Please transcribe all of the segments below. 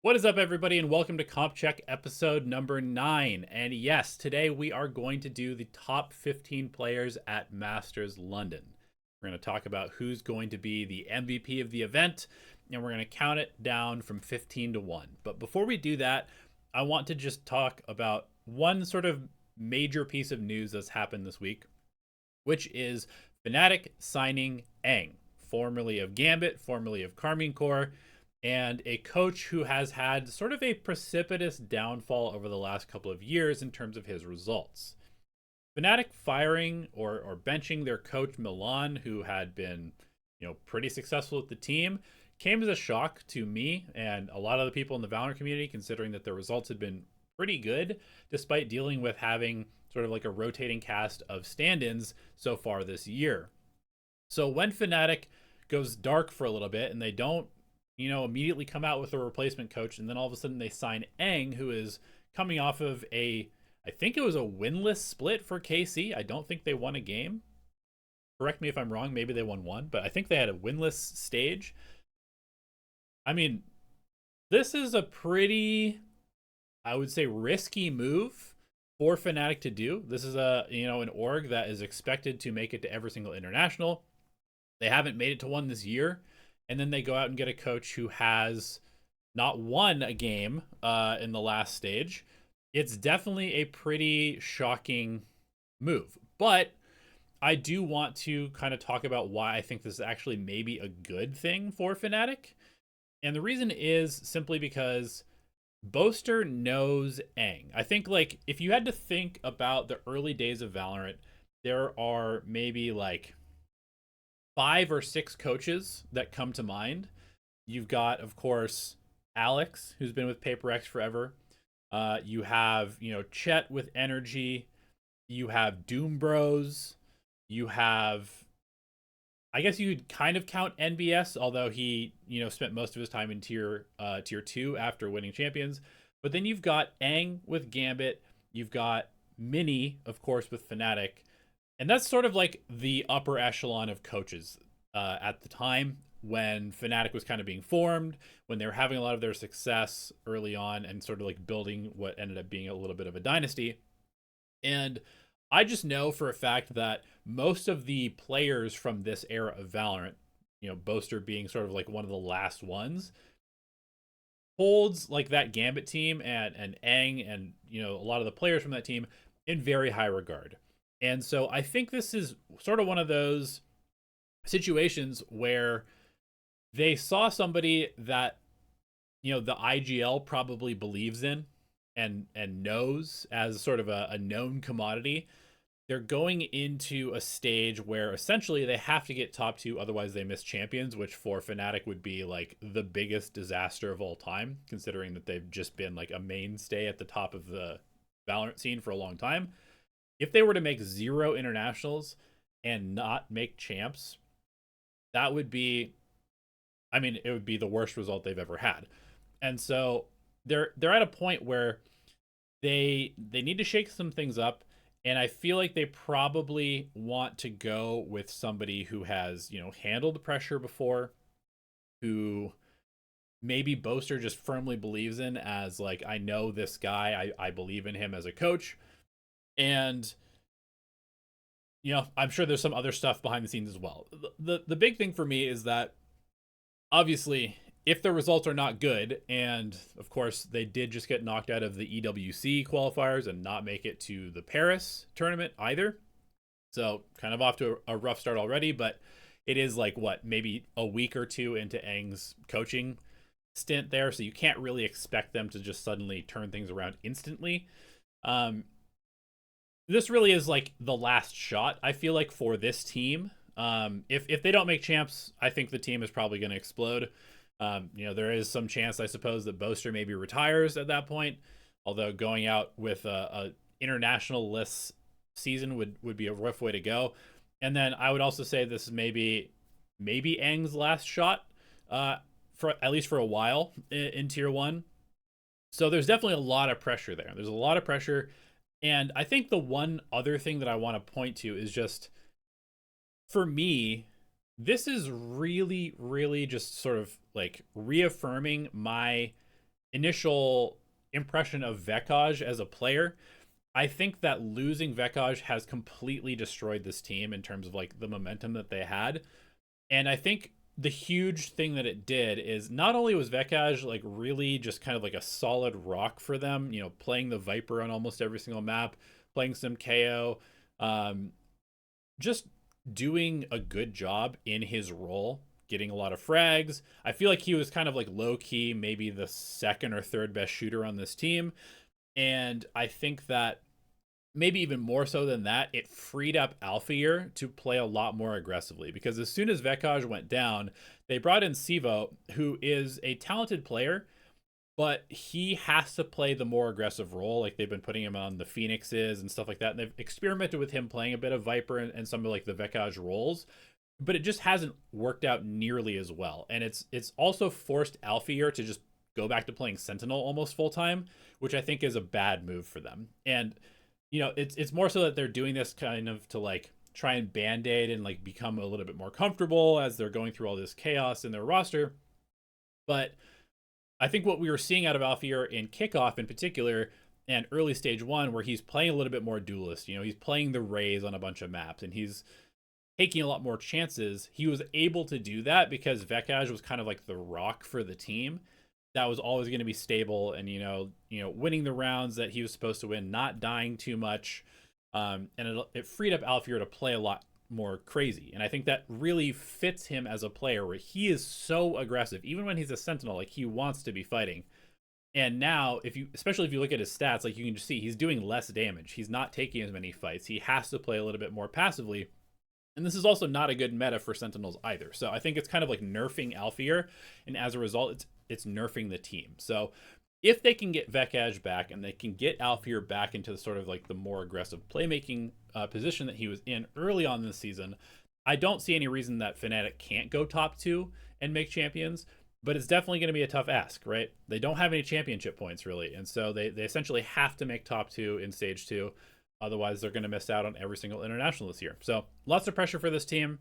What is up, everybody, and welcome to Comp Check episode number 9. And yes, today we are going to do the top 15 players at Masters London. We're going to talk about who's going to be the MVP of the event, and we're going to count it down from 15 to 1. But before we do that, I want to just talk about one sort of major piece of news that's happened this week, which is FNATIC signing Aang, formerly of Gambit, formerly of Karmine Corp, and a coach who has had sort of a precipitous downfall over the last couple of years in terms of his results. FNATIC firing or benching their coach Milan, who had been, pretty successful with the team, came as a shock to me and a lot of the people in the Valorant community, considering that the results had been pretty good, despite dealing with having sort of like a rotating cast of stand-ins so far this year. So when FNATIC goes dark for a little bit and they don't immediately come out with a replacement coach, and then all of a sudden they sign Aang, who is coming off of I think it was a winless split for KC. I don't think they won a game. Correct me if I'm wrong. Maybe they won one, but I think they had a winless stage. I mean, this is a pretty, I would say, risky move for FNATIC to do. This is an org that is expected to make it to every single international. They haven't made it to one this year. And then they go out and get a coach who has not won a game in the last stage. It's definitely a pretty shocking move. But I do want to kind of talk about why I think this is actually maybe a good thing for FNATIC. And the reason is simply because Boaster knows Aang. I think, like, if you had to think about the early days of Valorant, there are maybe like 5 or 6 coaches that come to mind. You've got, of course, Alex, who's been with Paper X forever. You have, Chet with Energy. You have Doom Bros. You have, I guess you could kind of count NBS, although he, spent most of his time in tier 2 after winning champions. But then you've got Aang with Gambit. You've got Mini, of course, with FNATIC. And that's sort of like the upper echelon of coaches at the time when FNATIC was kind of being formed, when they were having a lot of their success early on and sort of like building what ended up being a little bit of a dynasty. And I just know for a fact that most of the players from this era of Valorant, Boaster being sort of like one of the last ones, holds like that Gambit team and Aang and, a lot of the players from that team in very high regard. And so I think this is sort of one of those situations where they saw somebody that, the IGL probably believes in and knows as sort of a known commodity. They're going into a stage where essentially they have to get top 2, otherwise they miss champions, which for FNATIC would be like the biggest disaster of all time, considering that they've just been like a mainstay at the top of the Valorant scene for a long time. If they were to make 0 internationals and not make champs, that would be, it would be the worst result they've ever had. And so they're at a point where they need to shake some things up, and I feel like they probably want to go with somebody who has, handled pressure before, who maybe Boaster just firmly believes in as like, I know this guy, I believe in him as a coach. And I'm sure there's some other stuff behind the scenes as well. The big thing for me is that obviously if the results are not good, and of course they did just get knocked out of the EWC qualifiers and not make it to the Paris tournament either, so kind of off to a rough start already. But it is like, what, maybe a week or 2 into Aang's coaching stint there, so you can't really expect them to just suddenly turn things around instantly. This really is like the last shot, I feel like, for this team. If they don't make champs, I think the team is probably going to explode. There is some chance, I suppose, that Boaster maybe retires at that point, although going out with a international-less season would be a rough way to go. And then I would also say this is maybe Aang's last shot, for at least for a while in tier 1. So there's definitely a lot of pressure there. There's a lot of pressure. And I think the one other thing that I want to point to is just, for me, this is really, really just sort of like reaffirming my initial impression of Vekaj as a player, I think that losing Vekaj has completely destroyed this team in terms of like the momentum that they had. And I think the huge thing that it did is not only was Vekaj like really just kind of like a solid rock for them, playing the Viper on almost every single map, playing some KO, just doing a good job in his role, getting a lot of frags. I feel like he was kind of like low key, maybe the second or third best shooter on this team. And I think that maybe even more so than that, it freed up Alfeir to play a lot more aggressively, because as soon as Vekaj went down, they brought in Sivo, who is a talented player, but he has to play the more aggressive role. Like they've been putting him on the Phoenixes and stuff like that, and they've experimented with him playing a bit of Viper and some of like the Vekaj roles, but it just hasn't worked out nearly as well. And it's also forced Alfeir to just go back to playing Sentinel almost full time, which I think is a bad move for them. And it's more so that they're doing this kind of to like try and band-aid and like become a little bit more comfortable as they're going through all this chaos in their roster. But I think what we were seeing out of Alfeir in kickoff in particular and early stage 1, where he's playing a little bit more duelist, he's playing the Rays on a bunch of maps and he's taking a lot more chances. He was able to do that because Vekaj was kind of like the rock for the team that was always going to be stable and winning the rounds that he was supposed to win, not dying too much, and it freed up Alfeir to play a lot more crazy. And I think that really fits him as a player, where he is so aggressive even when he's a Sentinel. Like he wants to be fighting. And now especially if you look at his stats, like you can just see he's doing less damage, he's not taking as many fights, he has to play a little bit more passively. And this is also not a good meta for Sentinels either. So I think it's kind of like nerfing Alfeir, and as a result, it's nerfing the team. So if they can get Vekaj back and they can get Alfeir back into sort of like the more aggressive playmaking position that he was in early on this season, I don't see any reason that FNATIC can't go top 2 and make champions. But it's definitely going to be a tough ask, right? They don't have any championship points really, and so they essentially have to make top 2 in stage 2. Otherwise, they're going to miss out on every single international this year. So lots of pressure for this team.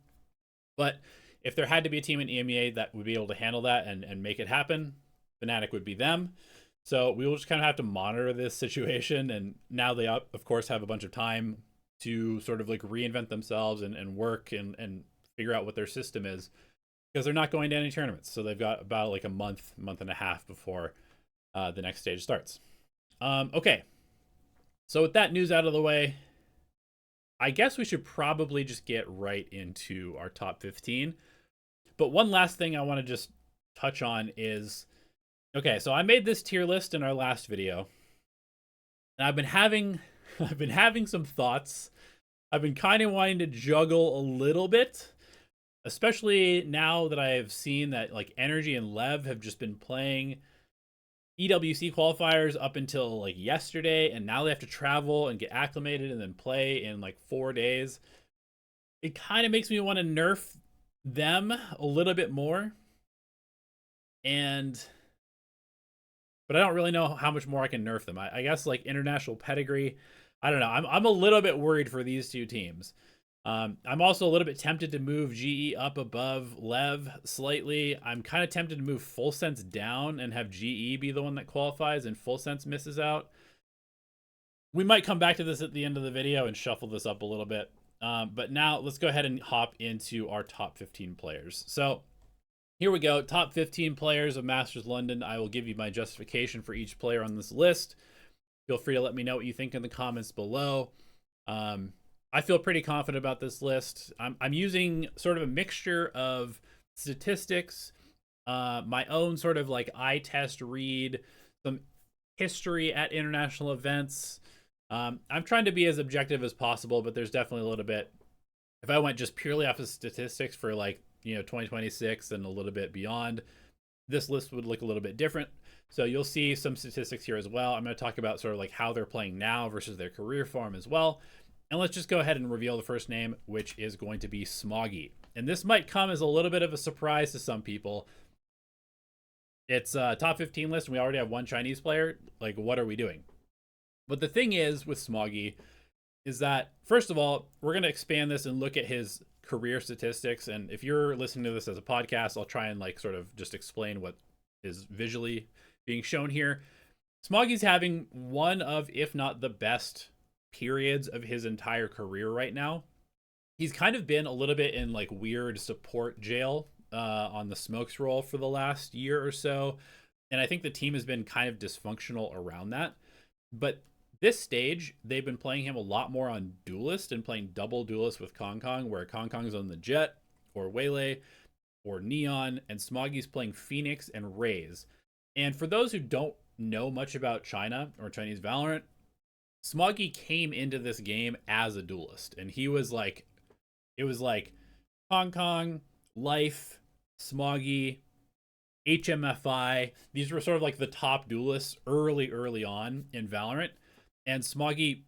But if there had to be a team in EMEA that would be able to handle that and make it happen, FNATIC would be them. So we will just kind of have to monitor this situation. And now they, of course, have a bunch of time to sort of like reinvent themselves and work and figure out what their system is, because they're not going to any tournaments. So they've got about like a month and a half before the next stage starts. Okay. So with that news out of the way, I guess we should probably just get right into our top 15. But one last thing I want to just touch on is, okay, so I made this tier list in our last video, and I've been having some thoughts. I've been kind of wanting to juggle a little bit, especially now that I have seen that like Energy and Lev have just been playing EWC qualifiers up until like yesterday, and now they have to travel and get acclimated and then play in like 4 days. It kind of makes me want to nerf them a little bit more, but I don't really know how much more I can nerf them. I guess like international pedigree, I don't know. I'm a little bit worried for these two teams. I'm also a little bit tempted to move GE up above Lev slightly. I'm kind of tempted to move Full Sense down and have GE be the one that qualifies and Full Sense misses out. We might come back to this at the end of the video and shuffle this up a little bit. But now let's go ahead and hop into our top 15 players. So here we go. Top 15 players of Masters London. I will give you my justification for each player on this list. Feel free to let me know what you think in the comments below. I feel pretty confident about this list. I'm using sort of a mixture of statistics, my own sort of like eye test read, some history at international events. I'm trying to be as objective as possible, but there's definitely a little bit, if I went just purely off of statistics for like, 2026 and a little bit beyond, this list would look a little bit different. So you'll see some statistics here as well. I'm going to talk about sort of like how they're playing now versus their career form as well. And let's just go ahead and reveal the first name, which is going to be Smoggy. And this might come as a little bit of a surprise to some people. It's a top 15 list, and we already have one Chinese player. Like, what are we doing? But the thing is with Smoggy is that, first of all, we're going to expand this and look at his career statistics. And if you're listening to this as a podcast, I'll try and like sort of just explain what is visually being shown here. Smoggy's having one of, if not the best periods of his entire career right now. He's kind of been a little bit in like weird support jail on the smokes roll for the last year or so. And I think the team has been kind of dysfunctional around that. But this stage, they've been playing him a lot more on Duelist and playing double Duelist with Kong Kong, where Kong Kong's on the Jet or Waylay or Neon, and Smoggy's playing Phoenix and Raze. And for those who don't know much about China or Chinese Valorant, Smoggy came into this game as a duelist, and he was like, it was like Hong Kong, Life, Smoggy, HMFI. These were sort of like the top duelists early on in Valorant, and Smoggy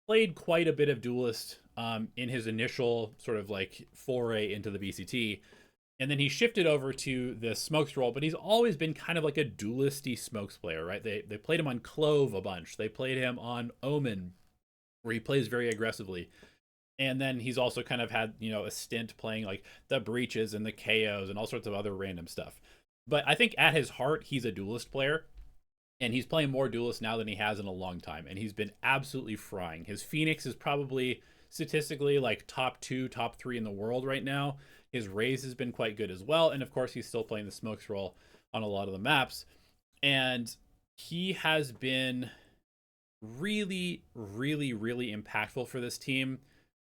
played quite a bit of duelist in his initial sort of like foray into the VCT. And then he shifted over to the smokes role, but he's always been kind of like a duelisty smokes player, right? They played him on Clove a bunch. They played him on Omen, where he plays very aggressively. And then he's also kind of had, you know, a stint playing like the breaches and the KOs and all sorts of other random stuff. But I think at his heart, he's a duelist player. And he's playing more duelist now than he has in a long time. And he's been absolutely frying. His Phoenix is probably statistically like top 2, top 3 in the world right now. His Raze has been quite good as well. And of course, he's still playing the smokes role on a lot of the maps. And he has been really impactful for this team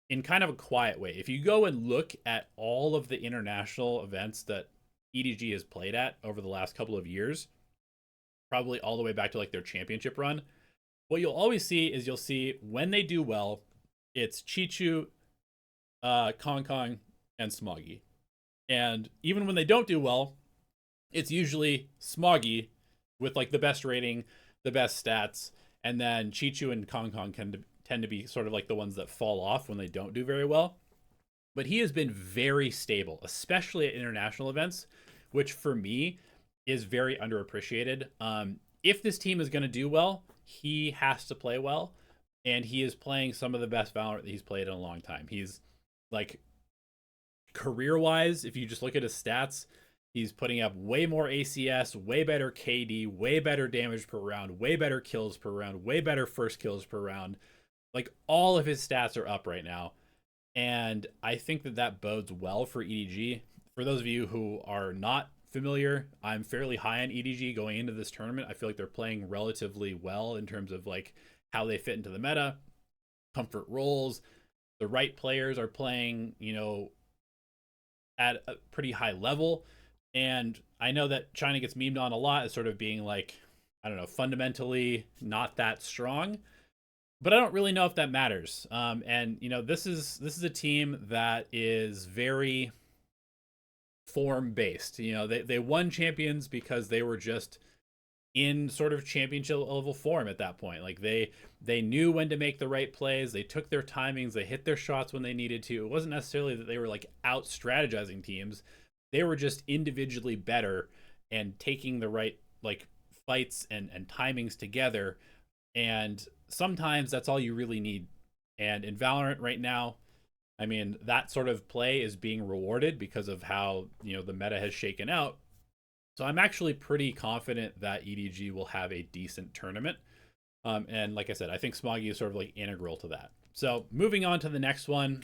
in kind of a quiet way. If you go and look at all of the international events that EDG has played at over the last couple of years, probably all the way back to like their championship run, what you'll always see is you'll see when they do well, it's Chichu, Kong Kong, and Smoggy. And even when they don't do well, it's usually Smoggy with like the best rating, the best stats, and then Chichu and Kong Kong tend to be sort of like the ones that fall off when they don't do very well. But he has been very stable, especially at international events, which for me is very underappreciated. If this team is going to do well, he has to play well, and he is playing some of the best Valorant that he's played in a long time. He's like, career-wise, if you just look at his stats, he's putting up way more ACS, way better KD, way better damage per round, way better kills per round, way better first kills per round. Like, all of his stats are up right now, and I think that that bodes well for EDG. For those of you who are not familiar, I'm fairly high on EDG going into this tournament. I feel like they're playing relatively well in terms of like how they fit into the meta, comfort roles. The right players are playing, you know, at a pretty high level. And I know that China gets memed on a lot as sort of being like, I don't know, fundamentally not that strong, but I don't really know if that matters. And you know, this is a team that is very form based. You know, they won champions because they were just in sort of championship level form at that point. Like they knew when to make the right plays, they took their timings, they hit their shots when they needed to. It wasn't necessarily that they were like out strategizing teams. They were just individually better and taking the right like fights and timings together. And sometimes that's all you really need. And in Valorant right now, I mean, that sort of play is being rewarded because of how, you know, the meta has shaken out. So I'm actually pretty confident that EDG will have a decent tournament. And like I said, I think Smoggy is sort of like integral to that. So moving on to the next one,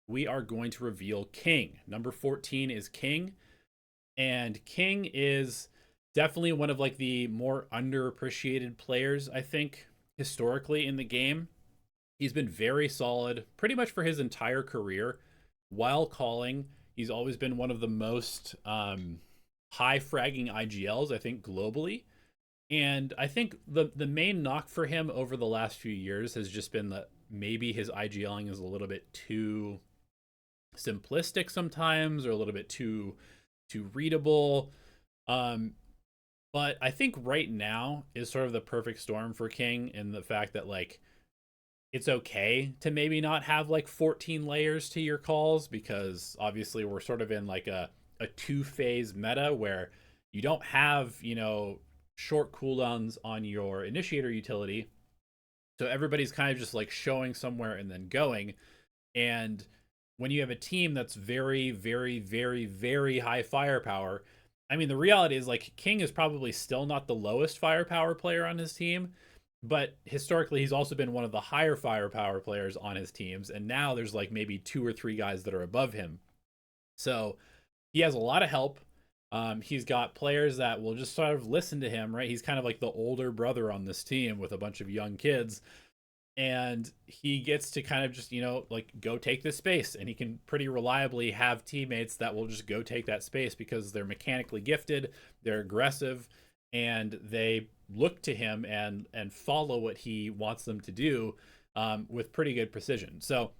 we are going to reveal King. Number 14 is King. And King is definitely one of like the more underappreciated players, I think, historically in the game. He's been very solid pretty much for his entire career. While calling, he's always been one of the most high fragging IGLs, I think, globally. And I think the main knock for him over the last few years has just been that maybe his IGLing is a little bit too simplistic sometimes, or a little bit too readable. But I think right now is sort of the perfect storm for King, in the fact that like it's okay to maybe not have like 14 layers to your calls, because obviously we're sort of in like a two-phase meta where you don't have, you know, short cooldowns on your initiator utility. So everybody's kind of just like showing somewhere and then going. And when you have a team that's very high firepower, I mean, the reality is like King is probably still not the lowest firepower player on his team, but historically he's also been one of the higher firepower players on his teams, and now there's like maybe two or three guys that are above him. So he has a lot of help. He's got players that will just sort of listen to him, right? He's kind of like the older brother on this team with a bunch of young kids, and he gets to kind of just like go take this space, and he can pretty reliably have teammates that will just go take that space because they're mechanically gifted, they're aggressive, and they look to him and follow what he wants them to do, with pretty good precision. So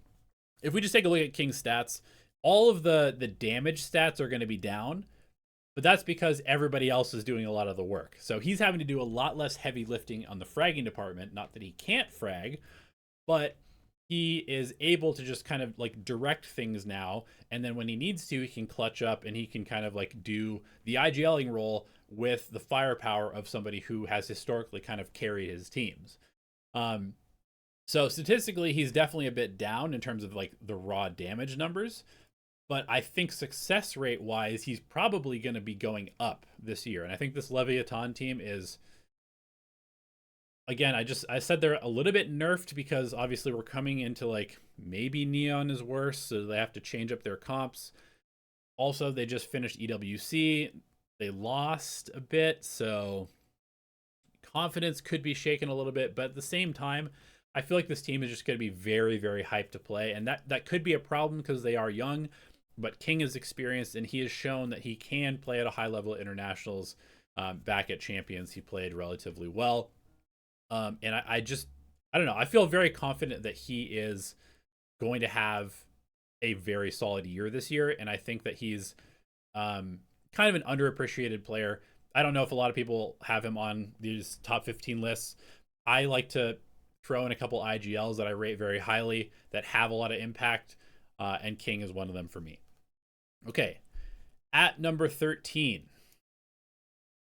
if we just take a look at King's stats, all of the damage stats are going to be down, but that's because everybody else is doing a lot of the work. So he's having to do a lot less heavy lifting on the fragging department. Not that he can't frag, but he is able to just kind of like direct things now. And then when he needs to, he can clutch up and he can kind of like do the IGLing role with the firepower of somebody who has historically kind of carried his teams. So statistically, he's definitely a bit down in terms of like the raw damage numbers, but I think success rate wise, he's probably going to be going up this year. And I think this Leviathan team is, again, I said they're a little bit nerfed because obviously we're coming into like maybe Neon is worse, so they have to change up their comps. Also, they just finished EWC. They lost a bit, so confidence could be shaken a little bit, but at the same time, I feel like this team is just going to be very, very hyped to play, and that could be a problem because they are young, but King is experienced, and he has shown that he can play at a high level at internationals. Back at Champions, he played relatively well. And I don't know. I feel very confident that he is going to have a very solid year this year, and I think that he's kind of an underappreciated player. I don't know if a lot of people have him on these top 15 lists. I like to throw in a couple IGLs that I rate very highly that have a lot of impact, and King is one of them for me. Okay, at number 13,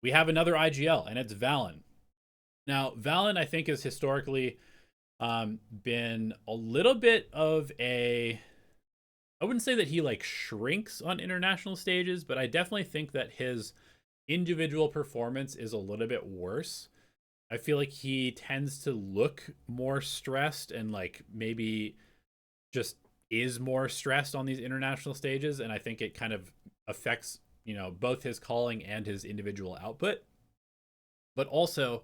we have another IGL, and it's Valen. Now, Valen, I think, has historically been a little bit of a... I wouldn't say that he like shrinks on international stages, but I definitely think that his individual performance is a little bit worse. I feel like he tends to look more stressed and like maybe just is more stressed on these international stages, and I think it kind of affects both his calling and his individual output. But also,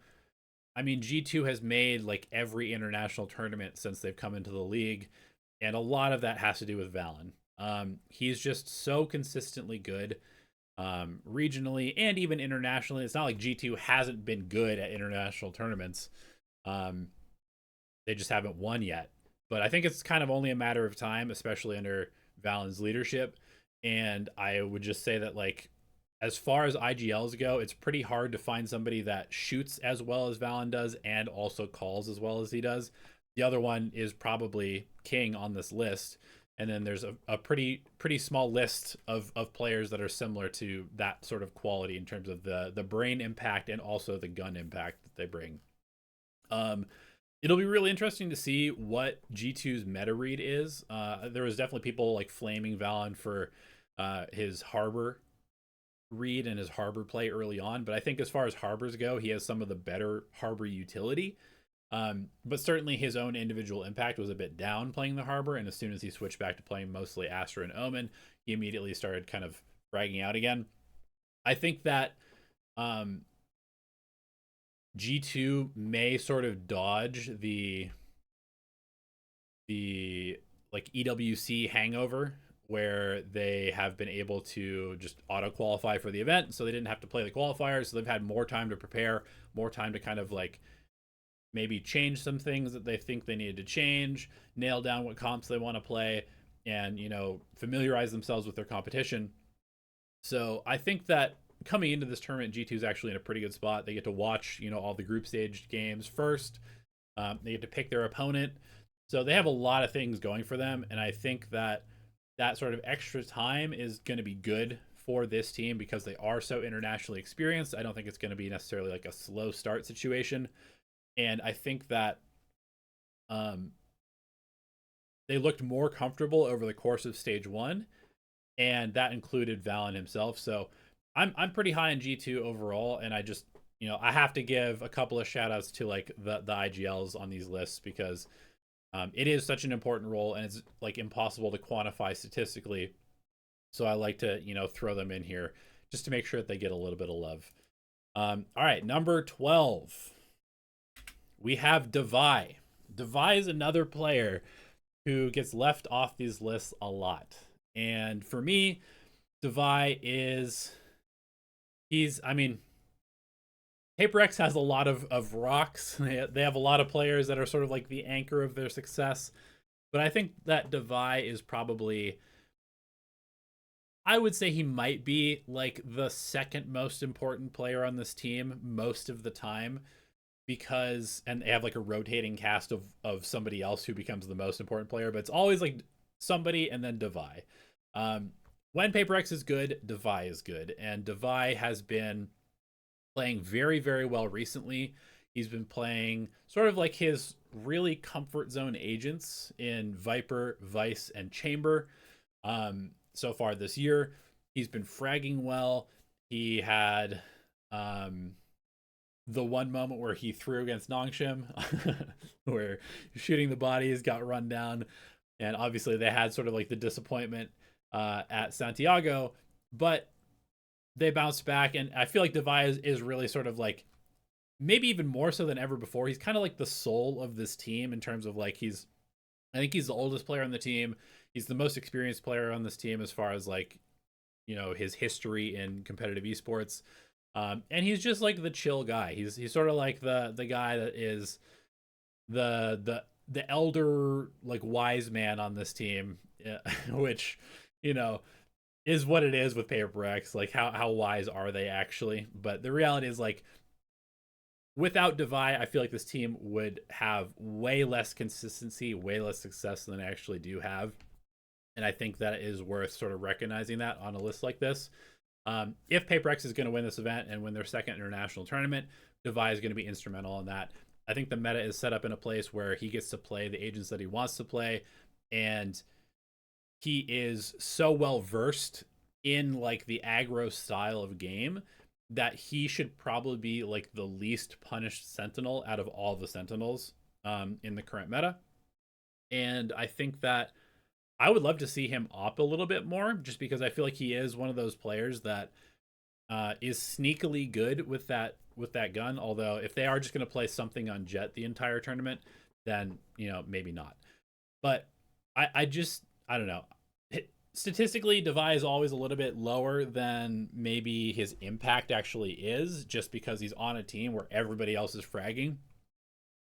I mean, G2 has made like every international tournament since they've come into the league, and a lot of that has to do with Valen. He's just so consistently good, regionally and even internationally. It's not like G2 hasn't been good at international tournaments. They just haven't won yet. But I think it's kind of only a matter of time, especially under Valen's leadership. And I would just say that, like, as far as IGLs go, it's pretty hard to find somebody that shoots as well as Valen does and also calls as well as he does. The other one is probably King on this list. And then there's a pretty small list of players that are similar to that sort of quality in terms of the brain impact and also the gun impact that they bring. It'll be really interesting to see what G2's meta read is. There was definitely people like flaming Valen for his Harbor read and his Harbor play early on, but I think as far as Harbors go, he has some of the better Harbor utility. But certainly his own individual impact was a bit down playing the Harbor, and as soon as he switched back to playing mostly Astra and Omen, he immediately started kind of fragging out again. I think that G2 may sort of dodge the like EWC hangover where they have been able to just auto qualify for the event, so they didn't have to play the qualifiers, so they've had more time to prepare, more time to kind of like maybe change some things that they think they needed to change, nail down what comps they want to play, and familiarize themselves with their competition. So I think that coming into this tournament, G2 is actually in a pretty good spot. They get to watch all the group stage games first. They get to pick their opponent, so they have a lot of things going for them, and I think that sort of extra time is going to be good for this team because they are so internationally experienced. I don't think it's going to be necessarily like a slow start situation. And I think that they looked more comfortable over the course of stage one, and that included Valen himself. So I'm pretty high in G2 overall, and I just, I have to give a couple of shout outs to like the IGLs on these lists because it is such an important role and it's like impossible to quantify statistically. So I like to, throw them in here just to make sure that they get a little bit of love. All right, number 12. We have Devi. Devi is another player who gets left off these lists a lot. And for me, Devi is I mean, HaperX has a lot of rocks. They have a lot of players that are sort of like the anchor of their success. But I think that Devi is probably, I would say he might be like the second most important player on this team most of the time because, and they have like a rotating cast of somebody else who becomes the most important player, but it's always like somebody and then Devi. When PaperX is good, Devi is good. And Devi has been playing very, very well recently. He's been playing sort of like his really comfort zone agents in Viper, Vice, and Chamber. So far this year, he's been fragging well. He had the one moment where he threw against Nongshim, where shooting the bodies got run down. And obviously they had sort of like the disappointment at Santiago, but they bounced back. And I feel like Devi is really sort of like, maybe even more so than ever before, he's kind of like the soul of this team in terms of like I think he's the oldest player on the team. He's the most experienced player on this team as far as like, his history in competitive esports. And he's just like the chill guy. He's sort of like the guy that is the elder like wise man on this team, which is what it is with PaperX. Like how wise are they actually? But the reality is like without Devi, I feel like this team would have way less consistency, way less success than they actually do have. And I think that is worth sort of recognizing that on a list like this. If PaperX is going to win this event and win their second international tournament, Devi is going to be instrumental in that. I think the meta is set up in a place where he gets to play the agents that he wants to play, and he is so well versed in like the aggro style of game that he should probably be like the least punished sentinel out of all the sentinels in the current meta. And I think that I would love to see him op a little bit more, just because I feel like he is one of those players that is sneakily good with that gun. Although if they are just going to play something on Jet the entire tournament, then maybe not. But I don't know. Statistically, Devi is always a little bit lower than maybe his impact actually is, just because he's on a team where everybody else is fragging.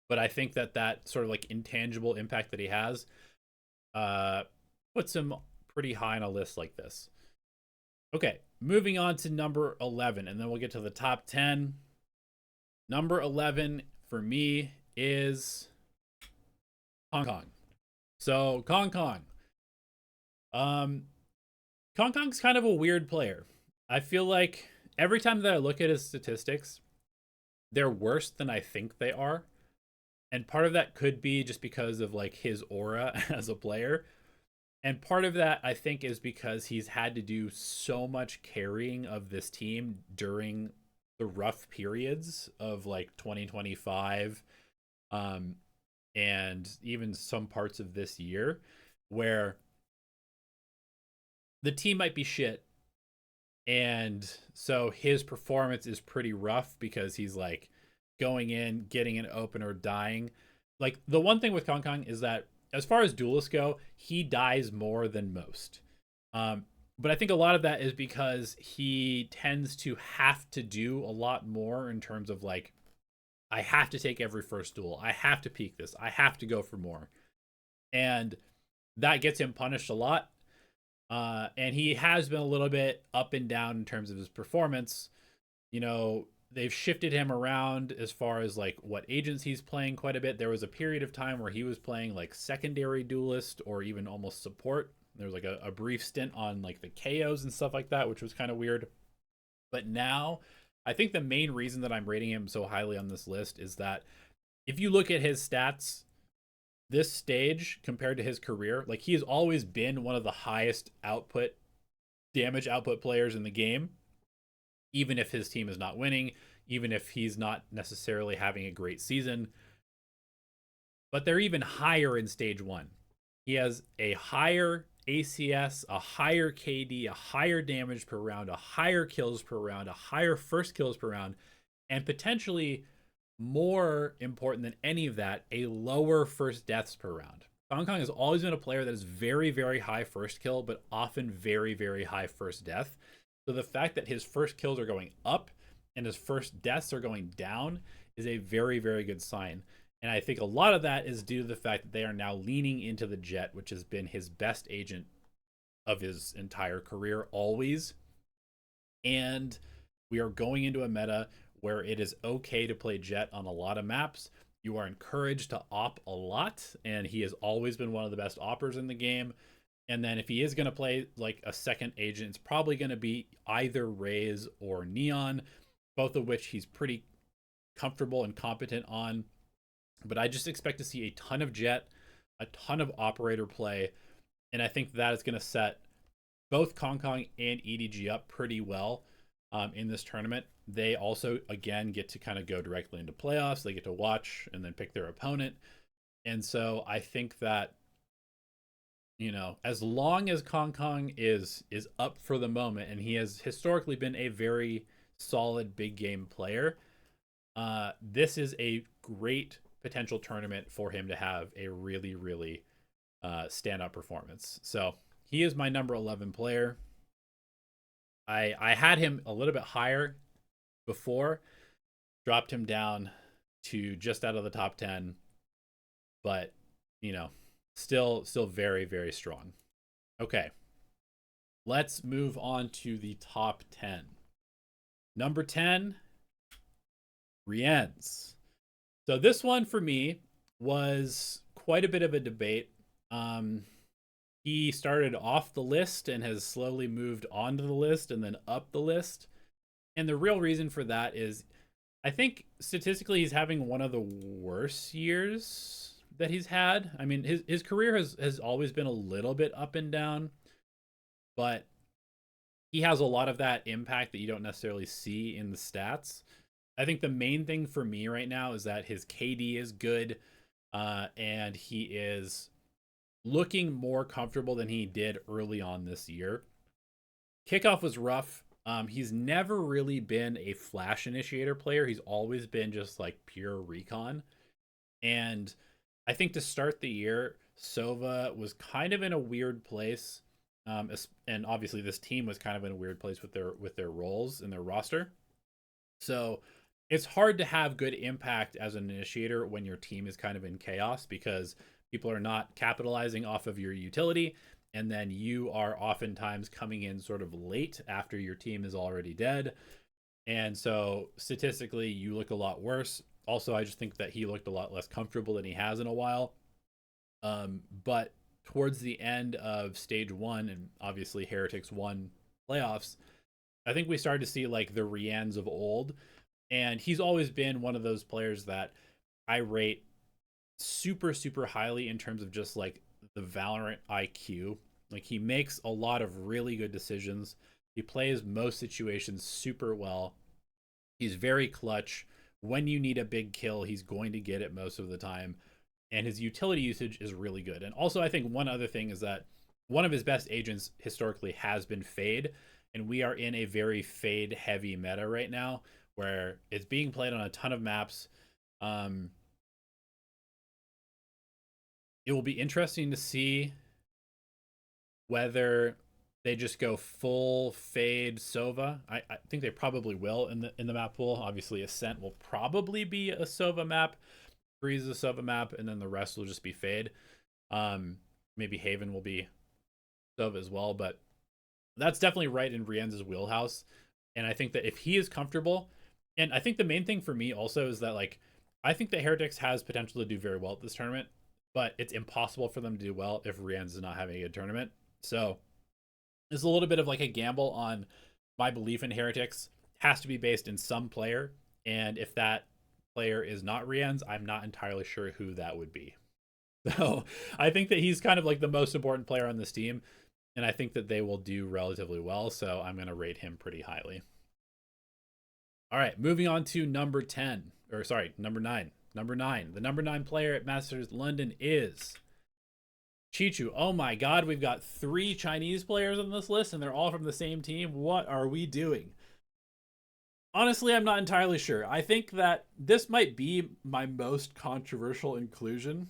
But I think that sort of like intangible impact that he has puts him pretty high on a list like this. Okay, moving on to number 11, and then we'll get to the top 10. Number 11 for me is Kong Kong. So Kong Kong. Kong Kong's kind of a weird player. I feel like every time that I look at his statistics, they're worse than I think they are. And part of that could be just because of like his aura as a player. And part of that I think is because he's had to do so much carrying of this team during the rough periods of like 2025 and even some parts of this year where the team might be shit, and so his performance is pretty rough because he's like going in, getting an opener, dying. Like the one thing with Kong Kong is that as far as duelists go, he dies more than most. But I think a lot of that is because he tends to have to do a lot more in terms of like, I have to take every first duel. I have to peak this. I have to go for more. And that gets him punished a lot. And he has been a little bit up and down in terms of his performance. They've shifted him around as far as like what agents he's playing quite a bit. There was a period of time where he was playing like secondary duelist or even almost support. There was like a brief stint on like the KOs and stuff like that, which was kind of weird. But now I think the main reason that I'm rating him so highly on this list is that if you look at his stats this stage compared to his career, like he has always been one of the highest damage output players in the game. even if his team is not winning, even if he's not necessarily having a great season. But they're even higher in stage 1. He has a higher ACS, a higher KD, a higher damage per round, a higher kills per round, a higher first kills per round, and potentially more important than any of that, a lower first deaths per round. Hong Kong has always been a player that is very, very high first kill, but often very, very high first death. So the fact that his first kills are going up and his first deaths are going down is a very, very good sign. And I think a lot of that is due to the fact that they are now leaning into the Jet, which has been his best agent of his entire career always. And we are going into a meta where it is okay to play Jet on a lot of maps. You are encouraged to op a lot, and he has always been one of the best oppers in the game. And then if he is going to play like a second agent, it's probably going to be either Raze or Neon, both of which he's pretty comfortable and competent on. But I just expect to see a ton of Jet, a ton of operator play, and I think that is going to set both Kong Kong and EDG up pretty well in this tournament. They also, again, get to kind of go directly into playoffs. They get to watch and then pick their opponent. And so I think that, you know, as long as Kong Kong is up for the moment, and he has historically been a very solid big game player, this is a great potential tournament for him to have a really, really stand-up performance. So he is my number 11 player. I had him a little bit higher before, dropped him down to just out of the top 10, but you know, still very, very strong. Okay, let's move on to the top 10. Number 10, Rienz. So this one for me was quite a bit of a debate. He started off the list and has slowly moved onto the list and then up the list. And the real reason for that is I think statistically he's having one of the worst years that he's had. I mean, his career has always been a little bit up and down, but he has a lot of that impact that you don't necessarily see in the stats. I think the main thing for me right now is that his KD is good, and he is looking more comfortable than he did early on this year. Kickoff was rough. He's never really been a flash initiator player. He's always been just like pure recon. And I think to start the year, Sova was kind of in a weird place. And obviously this team was kind of in a weird place with their roles in their roster. So it's hard to have good impact as an initiator when your team is kind of in chaos, because people are not capitalizing off of your utility, and then you are oftentimes coming in sort of late after your team is already dead. And so statistically, you look a lot worse. Also, I just think that he looked a lot less comfortable than he has in a while. But towards the end of stage 1, and obviously Heretics won playoffs, I think we started to see like the Rienz of old. And he's always been one of those players that I rate super, super highly in terms of just like the Valorant IQ. Like, he makes a lot of really good decisions. He plays most situations super well. He's very clutch. When you need a big kill, he's going to get it most of the time. And his utility usage is really good. And also, I think one other thing is that one of his best agents historically has been Fade. And we are in a very Fade heavy meta right now, where it's being played on a ton of maps. It will be interesting to see whether they just go full Fade Sova. I think they probably will in the map pool. Obviously, Ascent will probably be a Sova map, Breeze is a Sova map, and then the rest will just be Fade. Maybe Haven will be Sova as well, but that's definitely right in Rienz's wheelhouse. And I think that if he is comfortable, and I think the main thing for me also is that, like, I think that Heretics has potential to do very well at this tournament, but it's impossible for them to do well if Rienz is not having a good tournament. So it's a little bit of like a gamble on my belief in Heretics. It has to be based in some player, and if that player is not Rienz, I'm not entirely sure who that would be. So I think that he's kind of like the most important player on this team, and I think that they will do relatively well, so I'm going to rate him pretty highly. All right, moving on to number 10, or sorry, number 9. Number 9. The number 9 player at Masters London is Chichu. Oh my god, we've got 3 Chinese players on this list and they're all from the same team. What are we doing? Honestly, I'm not entirely sure. I think that this might be my most controversial inclusion,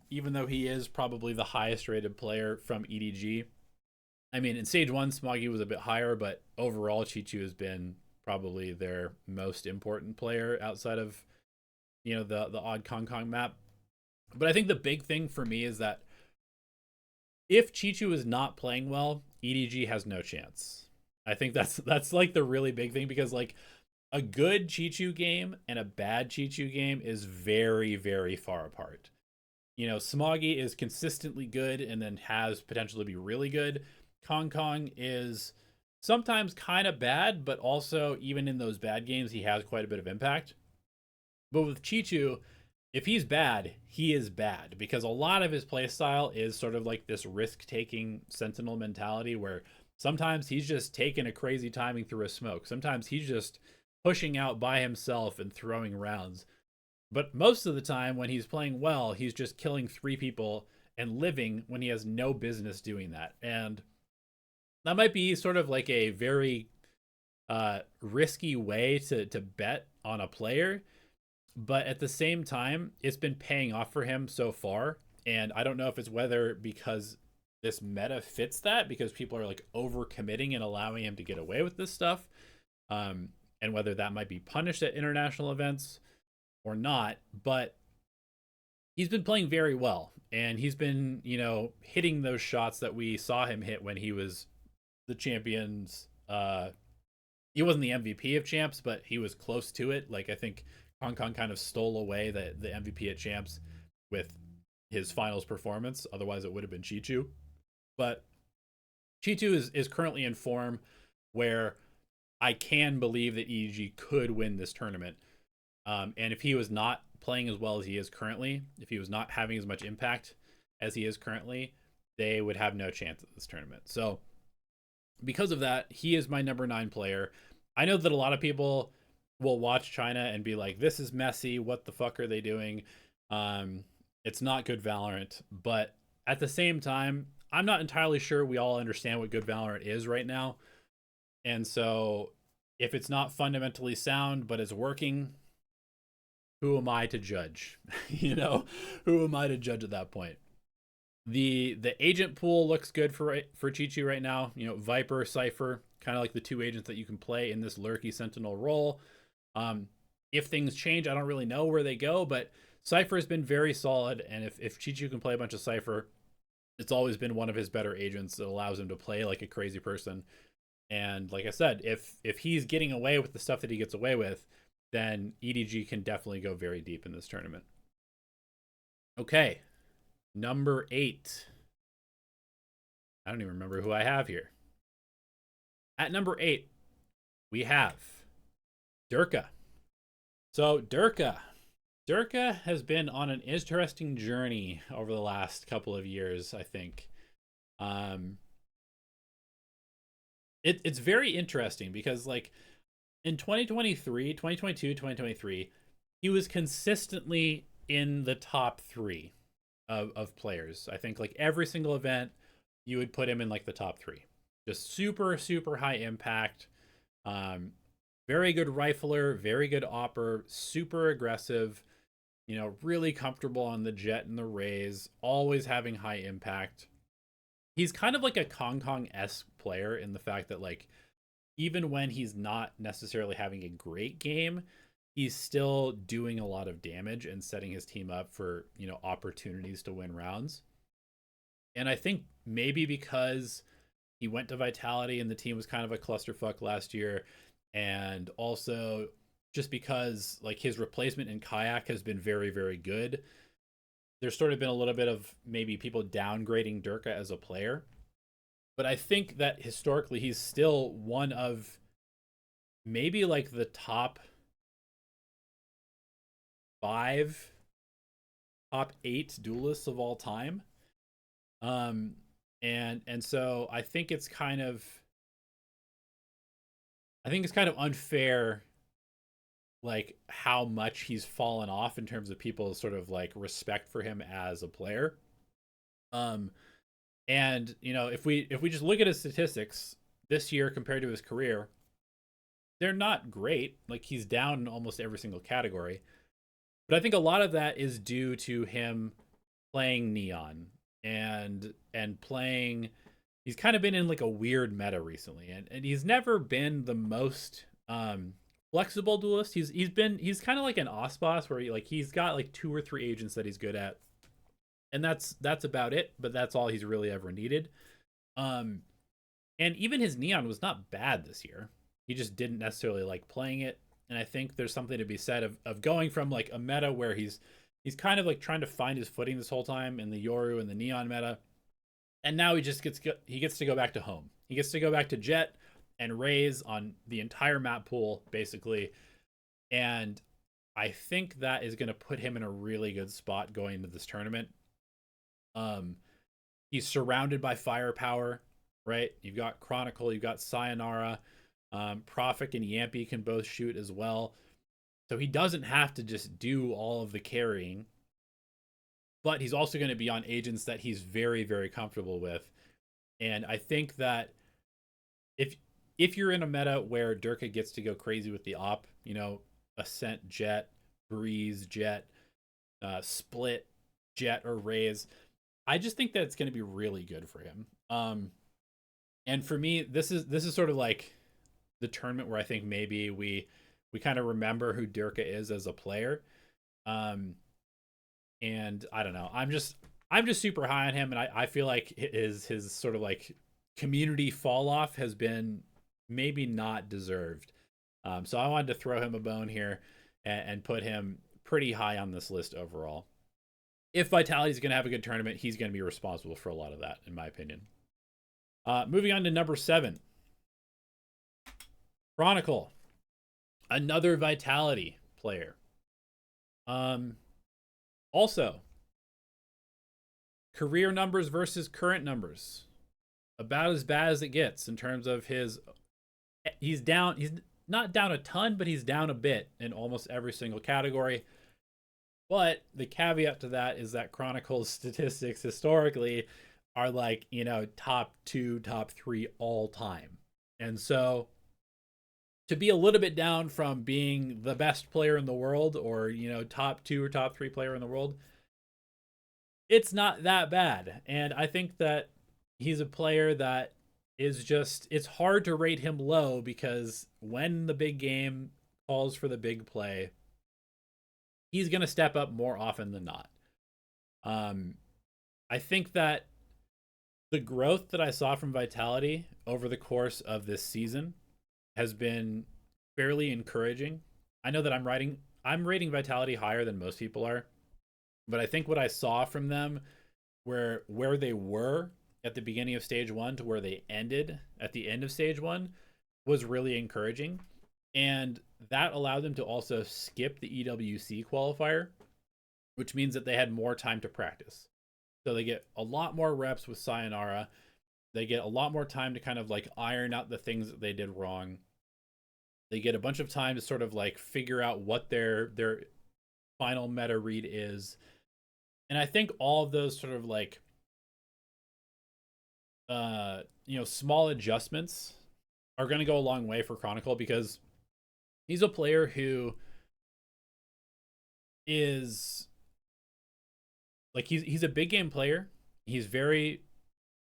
even though he is probably the highest rated player from EDG. I mean, in Stage 1, Smoggy was a bit higher, but overall, Chichu has been probably their most important player outside of, the odd Kong Kong map. But I think the big thing for me is that if Chichu is not playing well, EDG has no chance. I think that's like the really big thing, because like a good Chichu game and a bad Chichu game is very, very far apart. Smoggy is consistently good and then has potential to be really good. Kong Kong is sometimes kind of bad, but also even in those bad games, he has quite a bit of impact. But with Chichu, if he's bad, he is bad, because a lot of his playstyle is sort of like this risk-taking Sentinel mentality where sometimes he's just taking a crazy timing through a smoke. Sometimes he's just pushing out by himself and throwing rounds. But most of the time when he's playing well, he's just killing 3 people and living when he has no business doing that. And that might be sort of like a very risky way to bet on a player. But at the same time, it's been paying off for him so far. And I don't know if it's whether because this meta fits that, because people are like over committing and allowing him to get away with this stuff. And whether that might be punished at international events or not. But he's been playing very well. And he's been, hitting those shots that we saw him hit when he was the champions. He wasn't the MVP of champs, but he was close to it. Like, I think Hong Kong kind of stole away the MVP at champs with his finals performance. Otherwise, it would have been Chichu. But Chichu is currently in form where I can believe that EG could win this tournament. And if he was not playing as well as he is currently, if he was not having as much impact as he is currently, they would have no chance at this tournament. So because of that, he is my number 9 player. I know that a lot of people will watch China and be like, this is messy. What the fuck are they doing? It's not good Valorant. But at the same time, I'm not entirely sure we all understand what good Valorant is right now. And so if it's not fundamentally sound, but it's working, who am I to judge? Who am I to judge at that point? The agent pool looks good for Chichi right now. Viper, Cypher, kind of like the 2 agents that you can play in this lurky Sentinel role. If things change, I don't really know where they go, but Cypher has been very solid, and if Chichu can play a bunch of Cypher, it's always been one of his better agents that allows him to play like a crazy person. And like I said, if he's getting away with the stuff that he gets away with, then EDG can definitely go very deep in this tournament. Okay, number 8. I don't even remember who I have here. At number 8, we have Durka. So Durka has been on an interesting journey over the last couple of years, I think. It's very interesting because like in 2023, he was consistently in the top 3 of players. I think like every single event, you would put him in like the top 3. Just super, super high impact. Very good rifler, very good opper, super aggressive, really comfortable on the jet and the rays, always having high impact. He's kind of like a Kong Kong-esque player in the fact that like even when he's not necessarily having a great game, he's still doing a lot of damage and setting his team up for, opportunities to win rounds. And I think maybe because he went to Vitality and the team was kind of a clusterfuck last year, and also just because like his replacement in Kayak has been very, very good, there's sort of been a little bit of maybe people downgrading Durka as a player. But I think that historically he's still one of maybe like the top 5, top 8 duelists of all time. And so I think it's kind of unfair like how much he's fallen off in terms of people's sort of like respect for him as a player. Um, and if we just look at his statistics this year compared to his career, they're not great. Like he's down in almost every single category. But I think a lot of that is due to him playing Neon and playing. He's kind of been in like a weird meta recently, and he's never been the most flexible duelist. He's kind of like an Osboss where he's got like 2 or 3 agents that he's good at, and that's about it. But that's all he's really ever needed. Um, and even his Neon was not bad this year. He just didn't necessarily like playing it. And I think there's something to be said of going from like a meta where he's kind of like trying to find his footing this whole time in the Yoru and the Neon meta, and now he gets to go back to home. He gets to go back to Jet and Raze on the entire map pool basically, and I think that is going to put him in a really good spot going into this tournament. Um, he's surrounded by firepower, right? You've got Chronicle, you've got Sayonara, Prophet and Yampy can both shoot as well. So he doesn't have to just do all of the carrying, but he's also going to be on agents that he's very, very comfortable with. And I think that if you're in a meta where Durka gets to go crazy with the op, Ascent Jet, Breeze Jet, Split Jet or Raze, I just think that it's going to be really good for him. And for me, this is sort of like the tournament where I think maybe we kind of remember who Durka is as a player. And I don't know. I'm just super high on him, and I feel like his sort of like community fall off has been maybe not deserved. So I wanted to throw him a bone here and put him pretty high on this list overall. If Vitality's going to have a good tournament, he's going to be responsible for a lot of that, in my opinion. Moving on to number 7. Chronicle. Another Vitality player. Also, career numbers versus current numbers. About as bad as it gets in terms of he's down. He's not down a ton, but he's down a bit in almost every single category. But the caveat to that is that Chronicle's statistics historically are like, top 2, top 3 all time. And so to be a little bit down from being the best player in the world or, top 2 or top 3 player in the world, it's not that bad. And I think that he's a player that is just, it's hard to rate him low because when the big game calls for the big play, he's going to step up more often than not. I think that the growth that I saw from Vitality over the course of this season has been fairly encouraging. I know that I'm rating Vitality higher than most people are, but I think what I saw from them where they were at the beginning of stage 1 to where they ended at the end of stage 1 was really encouraging. And that allowed them to also skip the EWC qualifier, which means that they had more time to practice. So they get a lot more reps with Sayonara. They get a lot more time to kind of like iron out the things that they did wrong. They get a bunch of time to sort of like figure out what their final meta read is. And I think all of those sort of like small adjustments are going to go a long way for Chronicle because he's a player who is like he's a big game player. He's very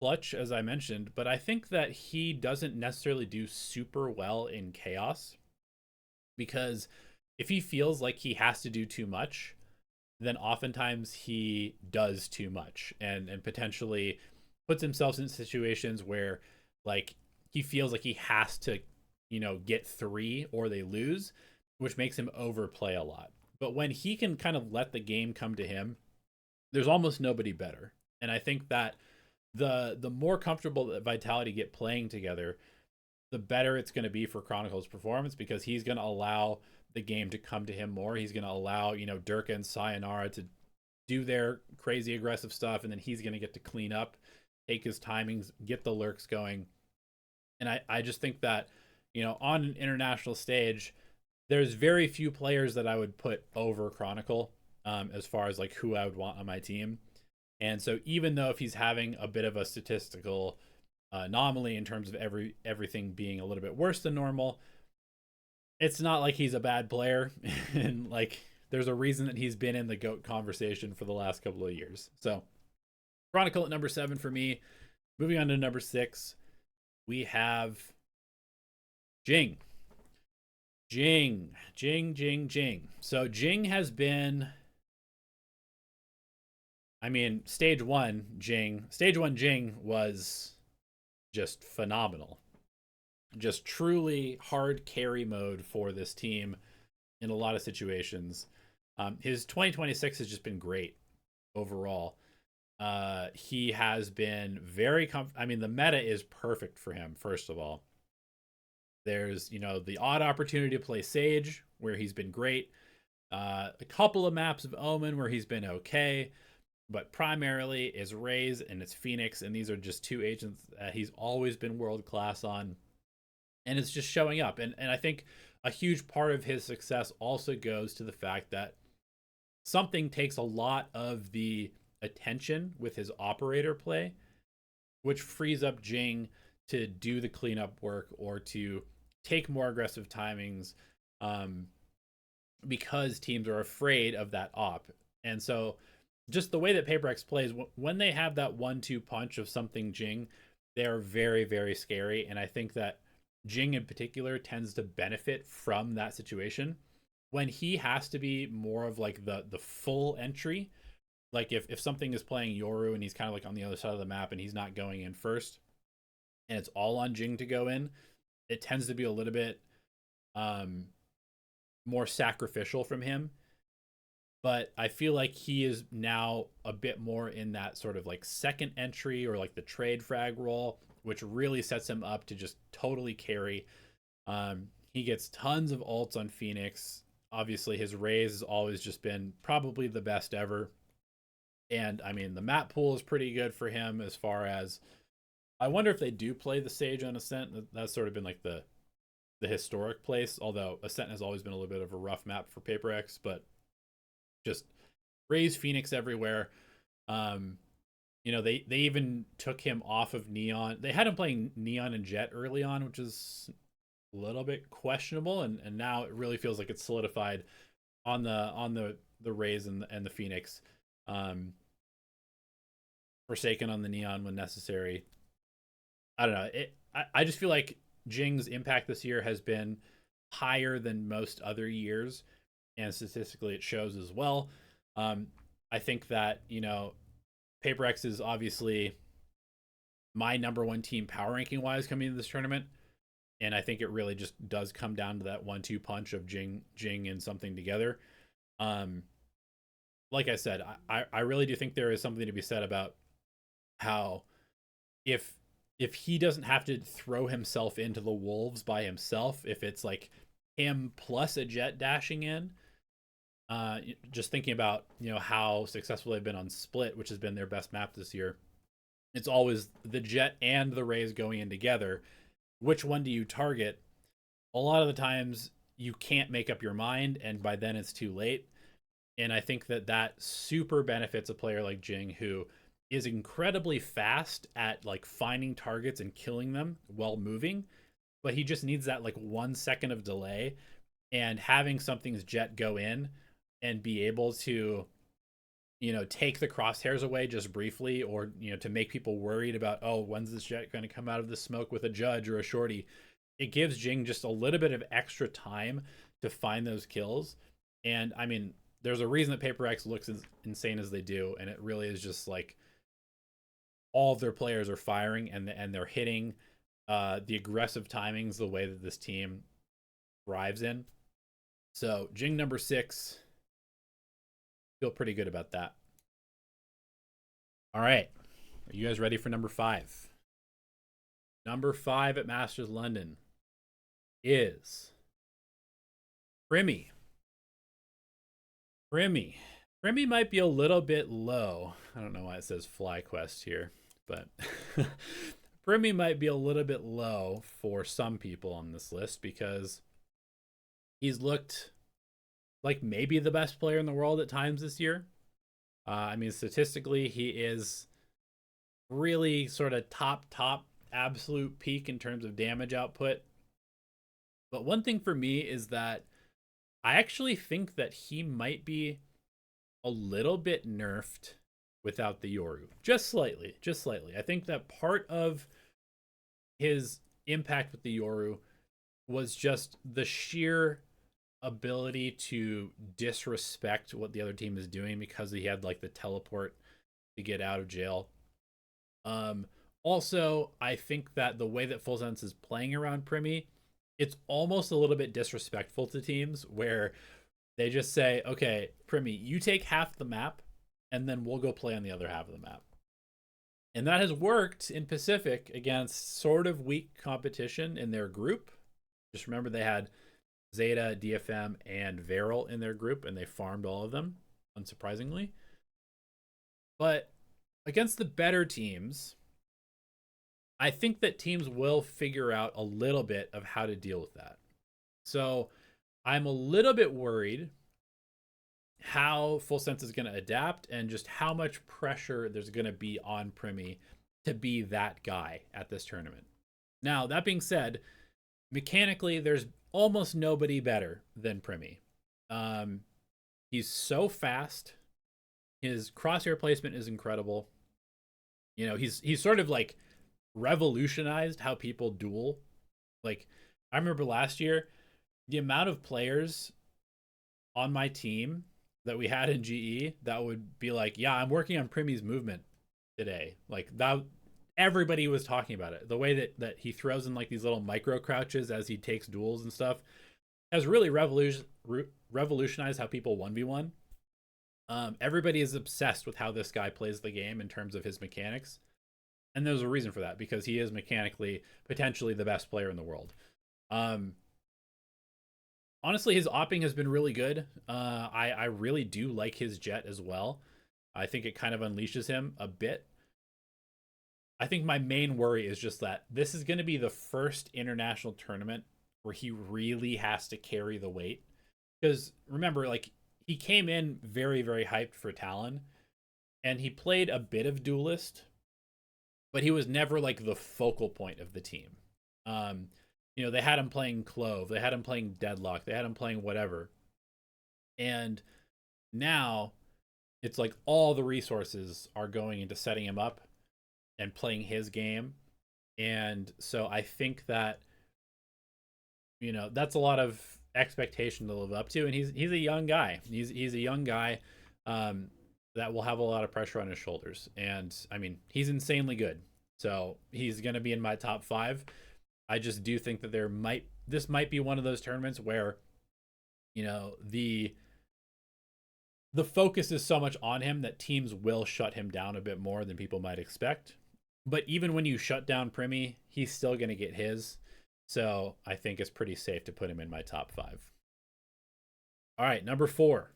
clutch, as I mentioned, but I think that he doesn't necessarily do super well in chaos because if he feels like he has to do too much, then oftentimes he does too much and potentially puts himself in situations where like he feels like he has to get 3 or they lose, which makes him overplay a lot. But when he can kind of let the game come to him, there's almost nobody better. And I think that the more comfortable that Vitality get playing together, the better it's going to be for Chronicle's performance because he's going to allow the game to come to him more. He's going to allow, Durka and Sayonara to do their crazy aggressive stuff, and then he's going to get to clean up, take his timings, get the lurks going. And I just think that, on an international stage, there's very few players that I would put over Chronicle as far as like who I would want on my team. And so even though if he's having a bit of a statistical anomaly in terms of everything being a little bit worse than normal, it's not like he's a bad player. And like there's a reason that he's been in the GOAT conversation for the last couple of years. So Chronicle at number 7 for me. Moving on to number 6, we have Jing. Jing. So Jing has been, I mean, stage one Jing was just phenomenal. Just truly hard carry mode for this team in a lot of situations. His 2026 has just been great overall. He has been very I mean, the meta is perfect for him, first of all. There's, the odd opportunity to play Sage, where he's been great. A couple of maps of Omen where he's been okay. But primarily is Raze and it's Phoenix. And these are just two agents that he's always been world class on. And it's just showing up. And I think a huge part of his success also goes to the fact that something takes a lot of the attention with his operator play, which frees up Jing to do the cleanup work or to take more aggressive timings, because teams are afraid of that op. And so just the way that PaperX plays, when they have that 1-2 punch of something Jing, they are very, very scary. And I think that Jing in particular tends to benefit from that situation. When he has to be more of like the full entry, like if something is playing Yoru and he's kind of like on the other side of the map and he's not going in first, and it's all on Jing to go in, it tends to be a little bit more sacrificial from him. But I feel like he is now a bit more in that sort of like second entry or like the trade frag role, which really sets him up to just totally carry. He gets tons of ults on Phoenix. Obviously, his Raze has always just been probably the best ever. And I mean, the map pool is pretty good for him as far as, I wonder if they do play the Sage on Ascent. That's sort of been like the historic place, although Ascent has always been a little bit of a rough map for PaperX, but just Raze Phoenix everywhere. They even took him off of Neon. They had him playing Neon and Jet early on, which is a little bit questionable, and now it really feels like it's solidified on the Raze and the Phoenix. Forsaken on the Neon when necessary. I don't know. I just feel like Jing's impact this year has been higher than most other years, and statistically it shows as well. I think that, PaperX is obviously my number one team power ranking wise coming into this tournament, and I think it really just does come down to that 1-2 punch of Jing and something together. Like I said, I really do think there is something to be said about how if he doesn't have to throw himself into the wolves by himself, if it's like him plus a Jet dashing in, just thinking about how successful they've been on Split, which has been their best map this year, it's always the Jet and the Raze going in together. Which one do you target? A lot of the times you can't make up your mind, and by then it's too late. And I think that super benefits a player like Jing, who is incredibly fast at like finding targets and killing them while moving, but he just needs that like 1 second of delay, and having something's Jet go in and be able to take the crosshairs away just briefly, or to make people worried about, oh, when's this Jet going to come out of the smoke with a Judge or a Shorty. It gives Jing just a little bit of extra time to find those kills. And I mean, there's a reason that PaperX looks as insane as they do, and it really is just like all of their players are firing and they're hitting the aggressive timings the way that this team thrives in. So Jing number 6, feel pretty good about that. All right, are you guys ready for number 5? Number 5 at Masters London is Primi. Primi might be a little bit low. I don't know why it says FlyQuest here, but Primi might be a little bit low for some people on this list, because He's looked like maybe the best player in the world at times this year. I mean, statistically, he is really sort of top absolute peak in terms of damage output. But one thing for me is that I actually think that he might be a little bit nerfed without the Yoru. Just slightly, just slightly. I think that part of his impact with the Yoru was just the sheer ability to disrespect what the other team is doing because he had like the teleport to get out of jail. Also, I think that the way that Full Sense is playing around Primi, it's almost a little bit disrespectful to teams where they just say, okay, Primi, you take half the map and then we'll go play on the other half of the map. And that has worked in Pacific against sort of weak competition in their group. Just remember they had Zeta, DFM, and Varel in their group, and they farmed all of them, unsurprisingly. But against the better teams, I think that teams will figure out a little bit of how to deal with that. So I'm a little bit worried how Full Sense is going to adapt and just how much pressure there's going to be on Primi to be that guy at this tournament. Now, that being said, mechanically, there's almost nobody better than Primi. He's so fast. His crosshair placement is incredible. You know, he's sort of like revolutionized how people duel. Like, I remember last year, the amount of players on my team that we had in GE that would be like, yeah, I'm working on Primi's movement today. Like that, everybody was talking about it. The way that he throws in like these little micro crouches as he takes duels and stuff has really revolutionized how people 1v1. Everybody is obsessed with how this guy plays the game in terms of his mechanics. And there's a reason for that, because he is mechanically potentially the best player in the world. Honestly, his opping has been really good. I really do like his jet as well. I think it kind of unleashes him a bit. I think my main worry is just that this is going to be the first international tournament where he really has to carry the weight. Because remember, like, he came in very, very hyped for Talon, and he played a bit of Duelist, but he was never like the focal point of the team. You know, they had him playing Clove, they had him playing Deadlock, they had him playing whatever. And now it's like all the resources are going into setting him up and playing his game. And so I think that, you know, that's a lot of expectation to live up to. And he's a young guy. He's a young guy that will have a lot of pressure on his shoulders. And I mean, he's insanely good. So he's going to be in my top 5. I just do think that this might be one of those tournaments where, you know, the focus is so much on him that teams will shut him down a bit more than people might expect. But even when you shut down Primi, he's still going to get his. So I think it's pretty safe to put him in my top 5. All right, number 4.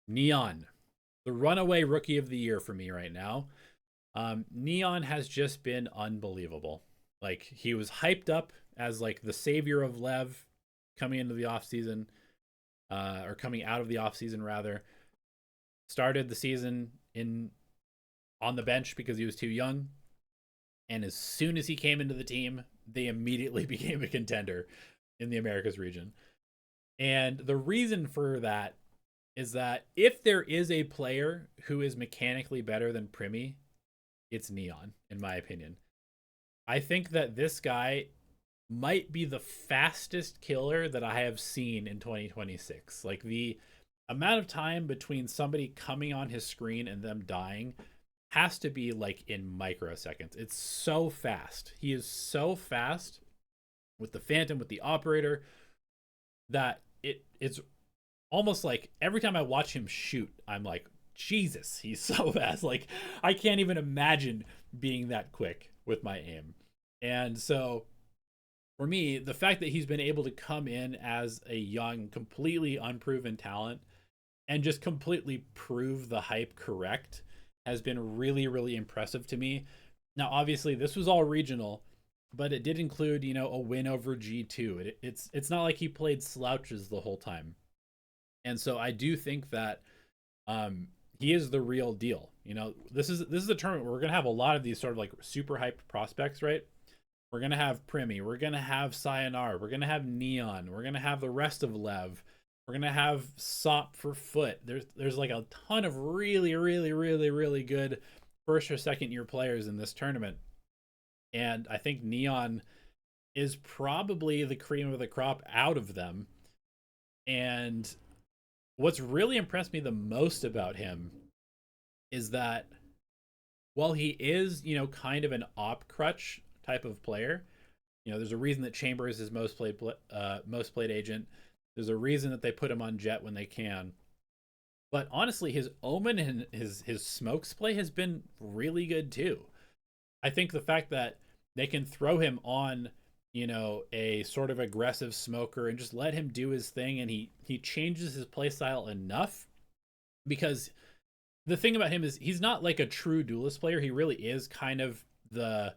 Neon, the runaway rookie of the year for me right now. Neon has just been unbelievable. Like, he was hyped up as like the savior of Lev coming into the offseason, or coming out of the offseason rather. Started the season on the bench because he was too young. And as soon as he came into the team, they immediately became a contender in the Americas region. And the reason for that is that if there is a player who is mechanically better than Primi, it's Neon, in my opinion. I think that this guy might be the fastest killer that I have seen in 2026. Like, the amount of time between somebody coming on his screen and them dying has to be like in microseconds. It's so fast. He is so fast with the Phantom, with the operator, that it's almost like every time I watch him shoot, I'm like, Jesus, he's so fast. Like, I can't even imagine being that quick with my aim. And so for me, the fact that he's been able to come in as a young, completely unproven talent and just completely prove the hype correct has been really, really impressive to me. Now, obviously, this was all regional, but it did include, a win over G2. It's not like he played slouches the whole time. And so I do think that um, he is the real deal. This is a tournament where we're gonna have a lot of these sort of like super hyped prospects, right? We're gonna have Primi, we're gonna have Sayonara, we're gonna have Neon, we're gonna have the rest of Lev, we're gonna have Sop for Foot. There's like a ton of really, really, really, really good first or second year players in this tournament. And I think Neon is probably the cream of the crop out of them. And what's really impressed me the most about him is that while he is, kind of an op crutch type of player, there's a reason that Chamber is his most played agent. There's a reason that they put him on Jet when they can. But honestly, his Omen and his smokes play has been really good too. I think the fact that they can throw him on, a sort of aggressive smoker and just let him do his thing, and he changes his playstyle enough, because the thing about him is he's not like a true duelist player. He really is kind of the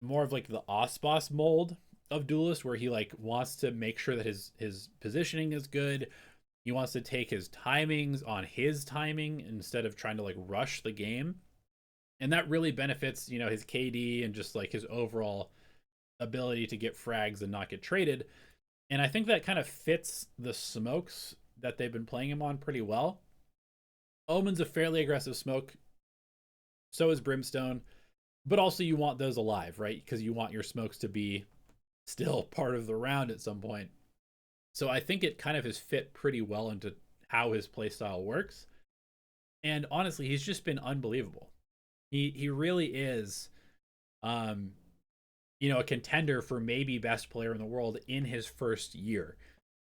more of like the Osboss mold of duelist, where he like wants to make sure that his positioning is good. He wants to take his timings on his timing instead of trying to like rush the game. And that really benefits, his KD and just like his overall ability to get frags and not get traded. And I think that kind of fits the smokes that they've been playing him on pretty well. Omen's a fairly aggressive smoke. So is Brimstone. But also you want those alive, right? Because you want your smokes to be still part of the round at some point. So I think it kind of has fit pretty well into how his playstyle works. And honestly, he's just been unbelievable. He really is a contender for maybe best player in the world in his first year.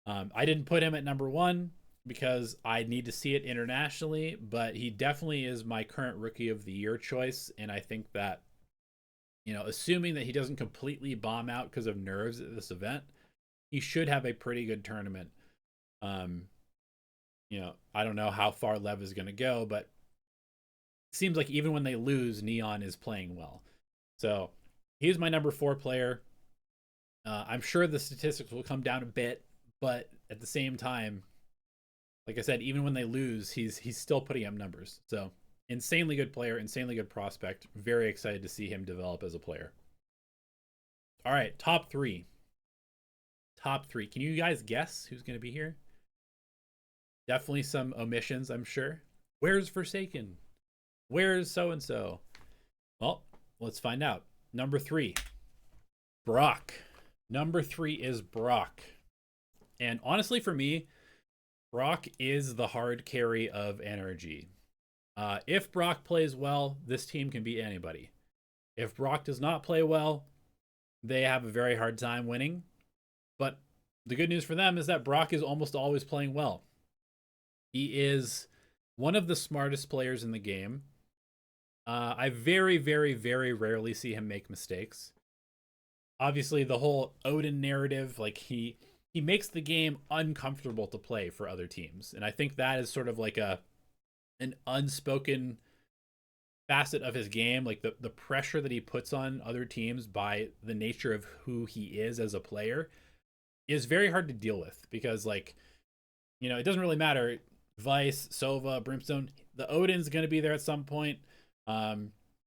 I didn't put him at number one because I need to see it internationally, but he definitely is my current rookie of the year choice. And I think that, assuming that he doesn't completely bomb out because of nerves at this event, he should have a pretty good tournament. I don't know how far Lev is going to go, but it seems like even when they lose, Neon is playing well. So he's my number 4 player. I'm sure the statistics will come down a bit, but at the same time, like I said, even when they lose, he's still putting up numbers. So insanely good player, insanely good prospect. Very excited to see him develop as a player. All right, top 3. Top 3. Can you guys guess who's going to be here? Definitely some omissions, I'm sure. Where's Forsaken? Where's so-and-so? Well, let's find out. Number 3, Brock. Number 3 is Brock. And honestly, for me, Brock is the hard carry of NRG. If Brock plays well, this team can beat anybody. If Brock does not play well, they have a very hard time winning. But the good news for them is that Brock is almost always playing well. He is one of the smartest players in the game. I very, very, very rarely see him make mistakes. Obviously, the whole Odin narrative, like he makes the game uncomfortable to play for other teams, and I think that is sort of like an unspoken facet of his game. Like the pressure that he puts on other teams by the nature of who he is as a player is very hard to deal with, because like, it doesn't really matter. Vice, Sova, Brimstone, the Odin's going to be there at some point.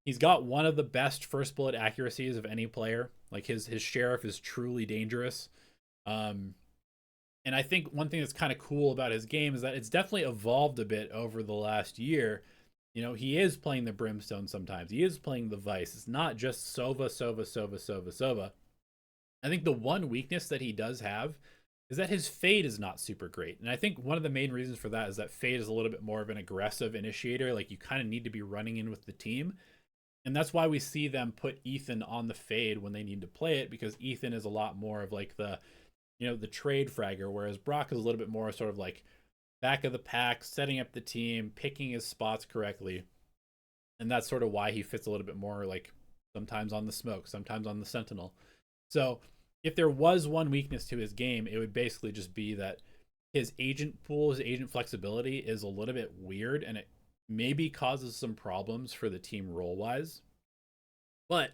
He's got one of the best first bullet accuracies of any player. Like his sheriff is truly dangerous. And I think one thing that's kind of cool about his game is that it's definitely evolved a bit over the last year. He is playing the Brimstone sometimes. He is playing the Vice. It's not just Sova. I think the one weakness that he does have is that his fade is not super great. And I think one of the main reasons for that is that fade is a little bit more of an aggressive initiator. Like you kind of need to be running in with the team. And that's why we see them put Ethan on the fade when they need to play it, because Ethan is a lot more of like the trade fragger, whereas Brock is a little bit more sort of like back of the pack, setting up the team, picking his spots correctly. And that's sort of why he fits a little bit more like sometimes on the smoke, sometimes on the sentinel. So if there was one weakness to his game, it would basically just be that his agent pool, his agent flexibility is a little bit weird, and it maybe causes some problems for the team role wise. But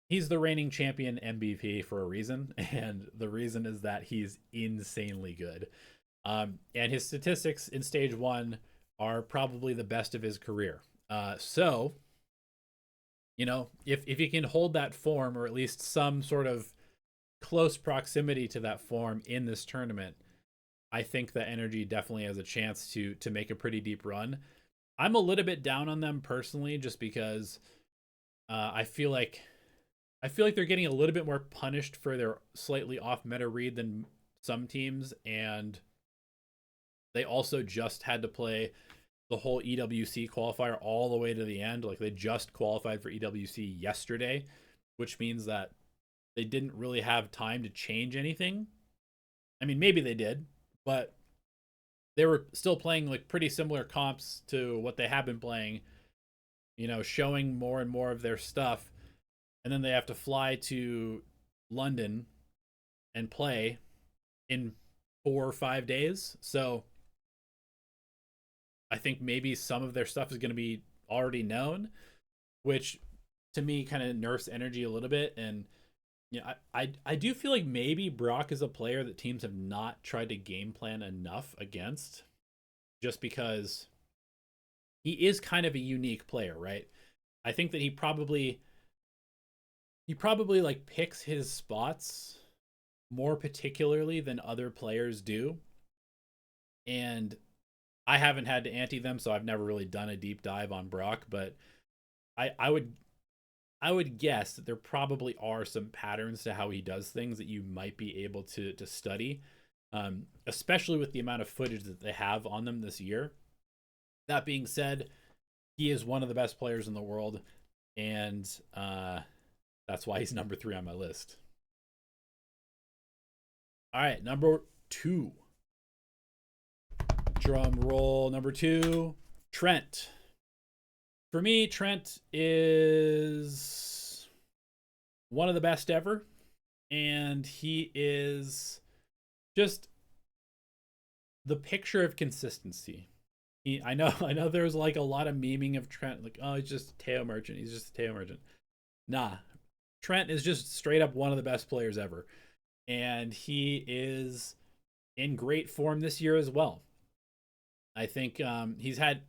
he's the reigning champion MVP for a reason, and the reason is that he's insanely good. And his statistics in stage one are probably the best of his career. So, you know, if he can hold that form, or at least some sort of close proximity to that form in this tournament, I think that Energy definitely has a chance to make a pretty deep run. I'm a little bit down on them personally, just because I feel like they're getting a little bit more punished for their slightly off meta read than some teams, and they also just had to play the whole EWC qualifier all the way to the end. Like, they just qualified for EWC yesterday, which means that they didn't really have time to change anything. I mean, maybe they did, but they were still playing like pretty similar comps to what they have been playing, you know, showing more and more of their stuff. And then they have to fly to London and play in 4 or 5 days. So I think maybe some of their stuff is going to be already known, which to me kind of nerfs Energy a little bit. And yeah, I do feel like maybe Brock is a player that teams have not tried to game plan enough against, just because he is kind of a unique player, right? I think that he probably like picks his spots more particularly than other players do. And I haven't had to ante them, so I've never really done a deep dive on Brock, but I would guess that there probably are some patterns to how he does things that you might be able to study, especially with the amount of footage that they have on them this year. That being said, he is one of the best players in the world, and that's why he's number 3 on my list. All right, number 2. Drum roll, number 2, Trent. For me, Trent is one of the best ever, and he is just the picture of consistency. I know there's like a lot of memeing of Trent, like, oh, he's just a Teo Merchant. He's just a Teo Merchant. Nah, Trent is just straight up one of the best players ever, and he is in great form this year as well. I think he's had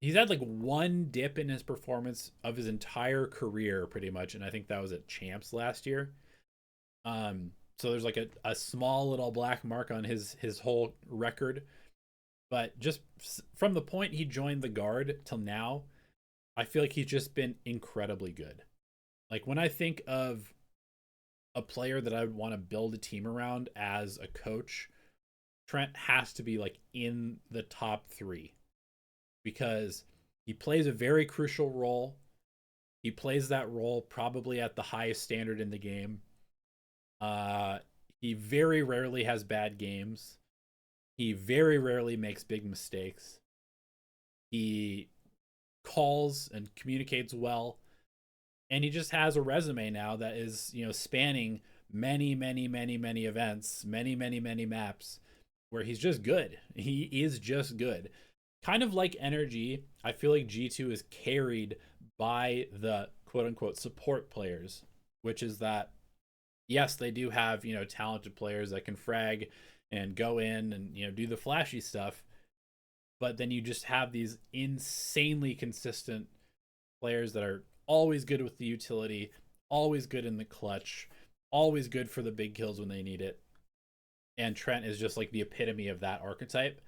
like one dip in his performance of his entire career, pretty much, and I think that was at Champs last year. So there's like a small little black mark on his whole record, but just from the point he joined the guard till now, I feel like he's just been incredibly good. Like, when I think of a player that I would want to build a team around as a coach, Trent has to be like in the top 3, because he plays a very crucial role. He plays that role probably at the highest standard in the game. He very rarely has bad games. He very rarely makes big mistakes. He calls and communicates well. And he just has a resume now that is, you know, spanning many events, many maps, where he's just good. He is just good. Kind of like Energy, I feel like G2 is carried by the quote-unquote support players, which is that, yes, they do have, you know, talented players that can frag and go in and, you know, do the flashy stuff, but then you just have these insanely consistent players that are always good with the utility, always good in the clutch, always good for the big kills when they need it. And Trent is just like the epitome of that archetype.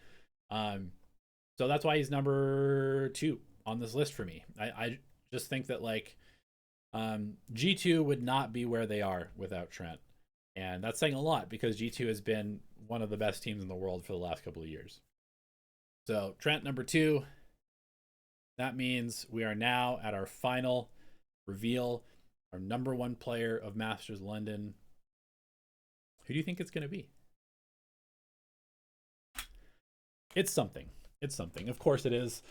So that's why he's number 2 on this list for me. I just think that, like, G2 would not be where they are without Trent. And that's saying a lot, because G2 has been one of the best teams in the world for the last couple of years. So Trent, number 2. That means we are now at our final reveal, our number 1 player of Masters London. Who do you think it's going to be? It's something. It's something. Of course it is.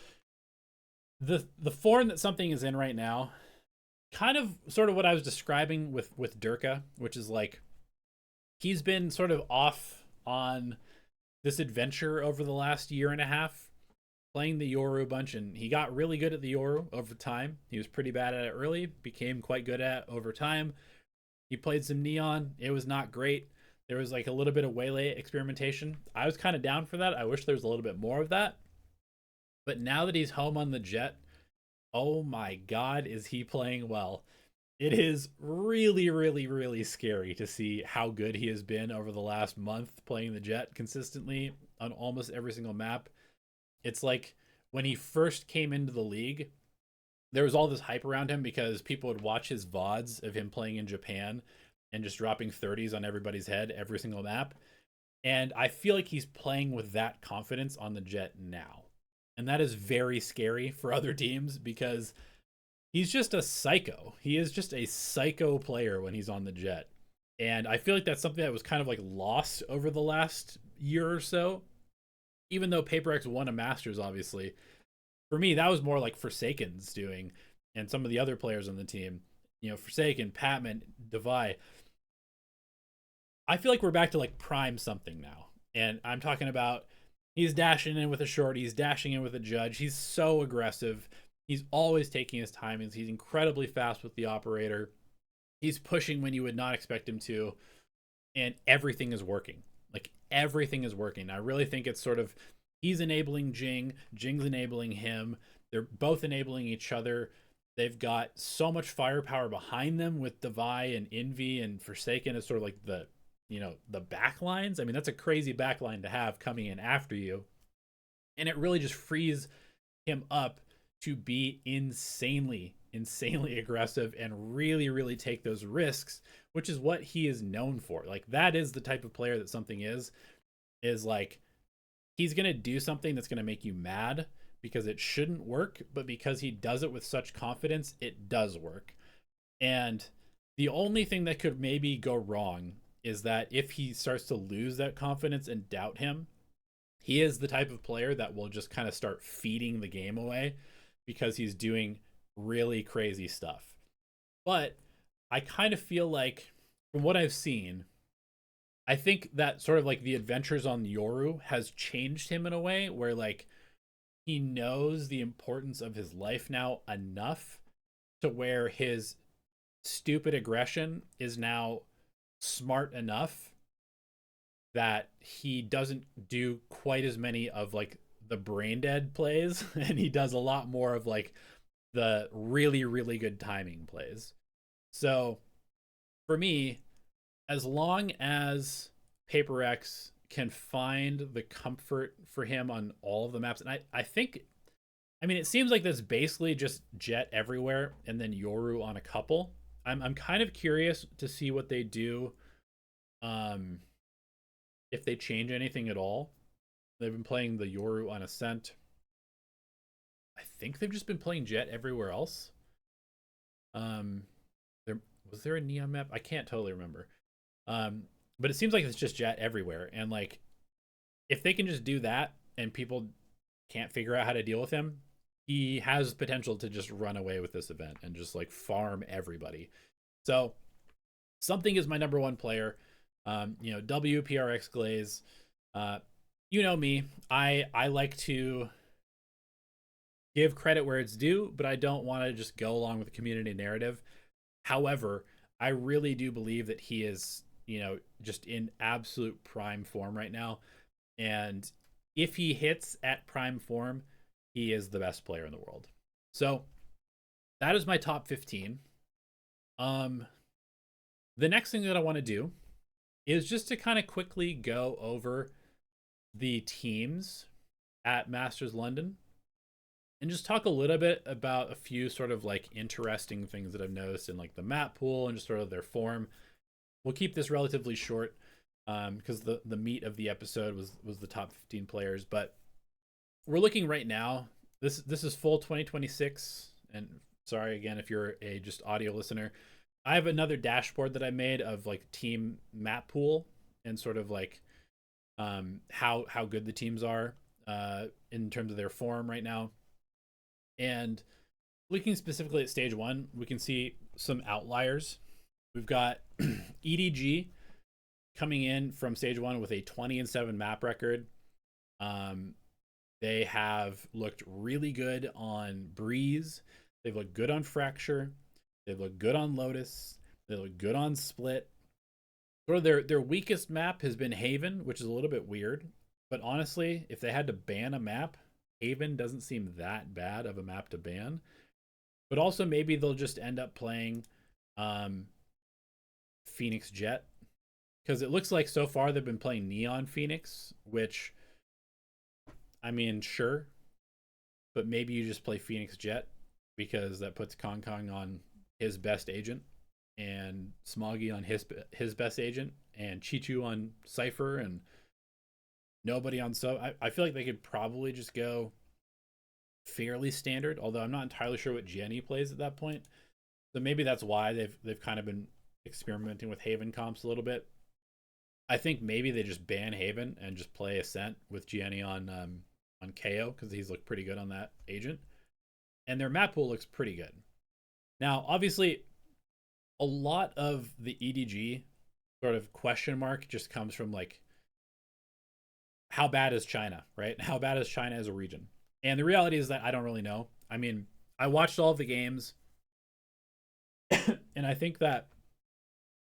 The form that something is in right now, kind of sort of what I was describing with Durka, which is like, he's been sort of off on this adventure over the last year and a half, playing the Yoru a bunch, and he got really good at the Yoru over time. He was pretty bad at it early, became quite good at it over time. He played some Neon. It was not great. There was like a little bit of Waylay experimentation. I was kind of down for that. I wish there was a little bit more of that. But now that he's home on the Jet, oh my God, is he playing well? It is really, really, really scary to see how good he has been over the last month playing the Jet consistently on almost every single map. It's like when he first came into the league, there was all this hype around him because people would watch his VODs of him playing in Japan and just dropping 30s on everybody's head every single map. And I feel like he's playing with that confidence on the Jet now. And that is very scary for other teams because he's just a psycho. He is just a psycho player when he's on the Jet. And I feel like that's something that was kind of like lost over the last year or so. Even though Paper X won a Masters, obviously, for me, that was more like Forsaken's doing and some of the other players on the team. You know, Forsaken, Patman, Devi. I feel like we're back to like prime something now. And I'm talking about he's dashing in with a short, he's dashing in with a judge. He's so aggressive. He's always taking his timings. He's incredibly fast with the operator. He's pushing when you would not expect him to. And everything is working. Like everything is working. I really think it's sort of he's enabling Jing, Jing's enabling him. They're both enabling each other. They've got so much firepower behind them with Devi and Envy and Forsaken as sort of like the, you know, the backlines. I mean, that's a crazy backline to have coming in after you. And it really just frees him up to be insanely aggressive and really, really take those risks, which is what he is known for. Like that is the type of player that something is like, he's going to do something that's going to make you mad because it shouldn't work, but because he does it with such confidence, it does work. And the only thing that could maybe go wrong is that if he starts to lose that confidence and doubt him, he is the type of player that will just kind of start feeding the game away because he's doing really crazy stuff. But I kind of feel like, from what I've seen, I think that sort of like the adventures on Yoru has changed him in a way where like he knows the importance of his life now enough to where his stupid aggression is now smart enough that he doesn't do quite as many of like the brain dead plays and he does a lot more of like the really, really good timing plays. So for me, as long as Paper X can find the comfort for him on all of the maps, and I think, I mean, it seems like that's basically just Jet everywhere and then Yoru on a couple. I'm kind of curious to see what they do, if they change anything at all. They've been playing the Yoru on Ascent. I think they've just been playing Jet everywhere else. There was there a Neon map? I can't totally remember. But it seems like it's just Jet everywhere. And like, if they can just do that and people can't figure out how to deal with him, he has potential to just run away with this event and just like farm everybody. So something is my number one player. You know, WPRX Glaze. You know me. I like to give credit where it's due, but I don't want to just go along with the community narrative. However, I really do believe that he is, you know, just in absolute prime form right now. And if he hits at prime form, he is the best player in the world. So that is my top 15. The next thing that I want to do is just to kind of quickly go over the teams at Masters London and just talk a little bit about a few sort of like interesting things that I've noticed in like the map pool and just sort of their form. We'll keep this relatively short because the meat of the episode was the top 15 players. But we're looking right now. This is full 2026. And sorry again if you're a just audio listener. I have another dashboard that I made of like team map pool and sort of like how good the teams are in terms of their form right now. And looking specifically at stage one, we can see some outliers. We've got EDG coming in from stage one with a 20-7 map record. They have looked really good on Breeze. They've looked good on Fracture. They've looked good on Lotus. They look good on Split. Sort of their weakest map has been Haven, which is a little bit weird. But honestly, if they had to ban a map, Haven doesn't seem that bad of a map to ban. But also maybe they'll just end up playing um, Phoenix Jet, because it looks like so far they've been playing Neon Phoenix, which, I mean, sure, but maybe you just play Phoenix Jet because that puts Kong Kong on his best agent and Smoggy on his best agent and Chichu on Cypher and nobody on I feel like they could probably just go fairly standard, although I'm not entirely sure what Jenny plays at that point. So maybe that's why they've kind of been experimenting with Haven comps a little bit. I think maybe they just ban Haven and just play Ascent with Gianni on KO because he's looked pretty good on that agent, and their map pool looks pretty good. Now, obviously, a lot of the EDG sort of question mark just comes from like, how bad is China, right? How bad is China as a region? And the reality is that I don't really know. I mean, I watched all of the games, and I think that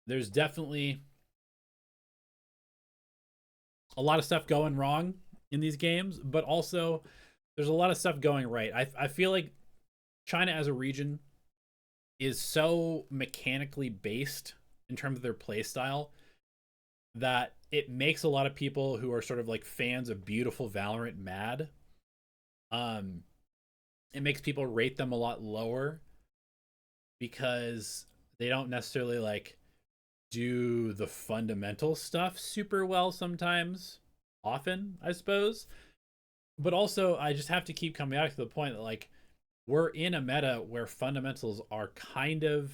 there's definitely a lot of stuff going wrong in these games, but also there's a lot of stuff going right. I feel like China as a region is so mechanically based in terms of their play style that it makes a lot of people who are sort of like fans of beautiful Valorant mad. It makes people rate them a lot lower because they don't necessarily like do the fundamental stuff super well sometimes, often, I suppose. But also, I just have to keep coming back to the point that like we're in a meta where fundamentals are kind of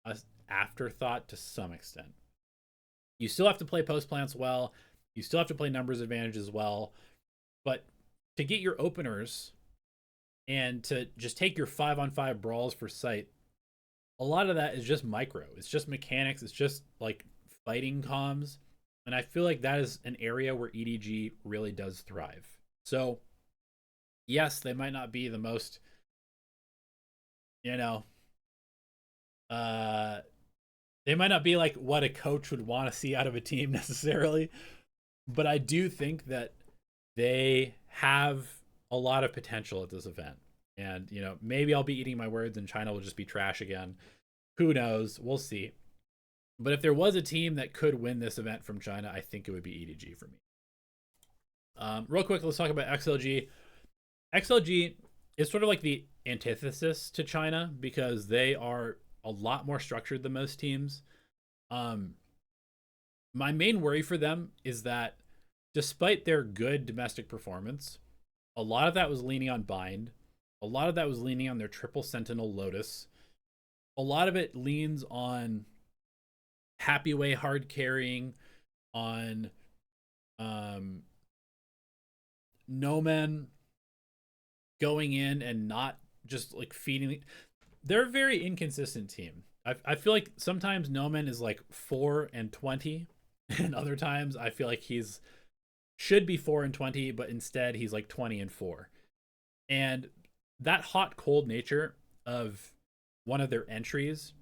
an afterthought to some extent. You still have to play post plants well. You still have to play numbers advantages well. But to get your openers and to just take your 5-on-5 brawls for sight, a lot of that is just micro. It's just mechanics. It's just like fighting comms. And I feel like that is an area where EDG really does thrive. So, yes, they might not be the most, you know, they might not be like what a coach would want to see out of a team necessarily. But I do think that they have a lot of potential at this event. And, you know, maybe I'll be eating my words and China will just be trash again. Who knows? We'll see. But if there was a team that could win this event from China, I think it would be EDG for me. Real quick, let's talk about XLG. XLG is sort of like the antithesis to China because they are a lot more structured than most teams. My main worry for them is that despite their good domestic performance, a lot of that was leaning on Bind. A lot of that was leaning on their triple Sentinel Lotus. A lot of it leans on Happy Way hard carrying, on Nomen going in and not just like feeding. They're a very inconsistent team. I feel like sometimes Nomen is like 4-20, and other times I feel like he's should be 4-20, but instead he's like 20-4. And that hot cold nature of one of their entries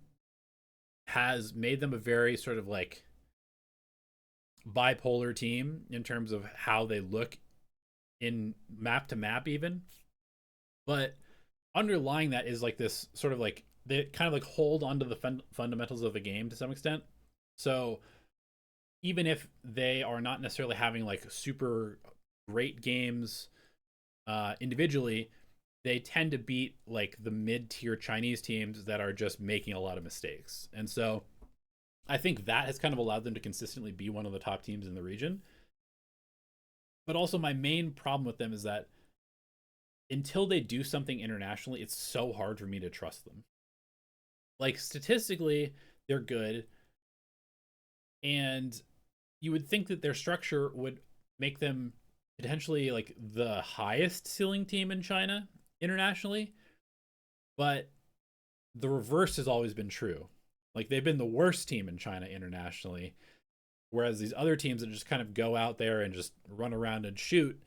has made them a very sort of like bipolar team in terms of how they look in map to map even. But underlying that is like this sort of like they kind of like hold onto the fundamentals of the game to some extent. So even if they are not necessarily having like super great games individually, they tend to beat like the mid-tier Chinese teams that are just making a lot of mistakes. And so I think that has kind of allowed them to consistently be one of the top teams in the region. But also my main problem with them is that until they do something internationally, it's so hard for me to trust them. Like statistically, they're good. And you would think that their structure would make them potentially like the highest ceiling team in China internationally, but the reverse has always been true. Like they've been the worst team in China internationally, whereas these other teams that just kind of go out there and just run around and shoot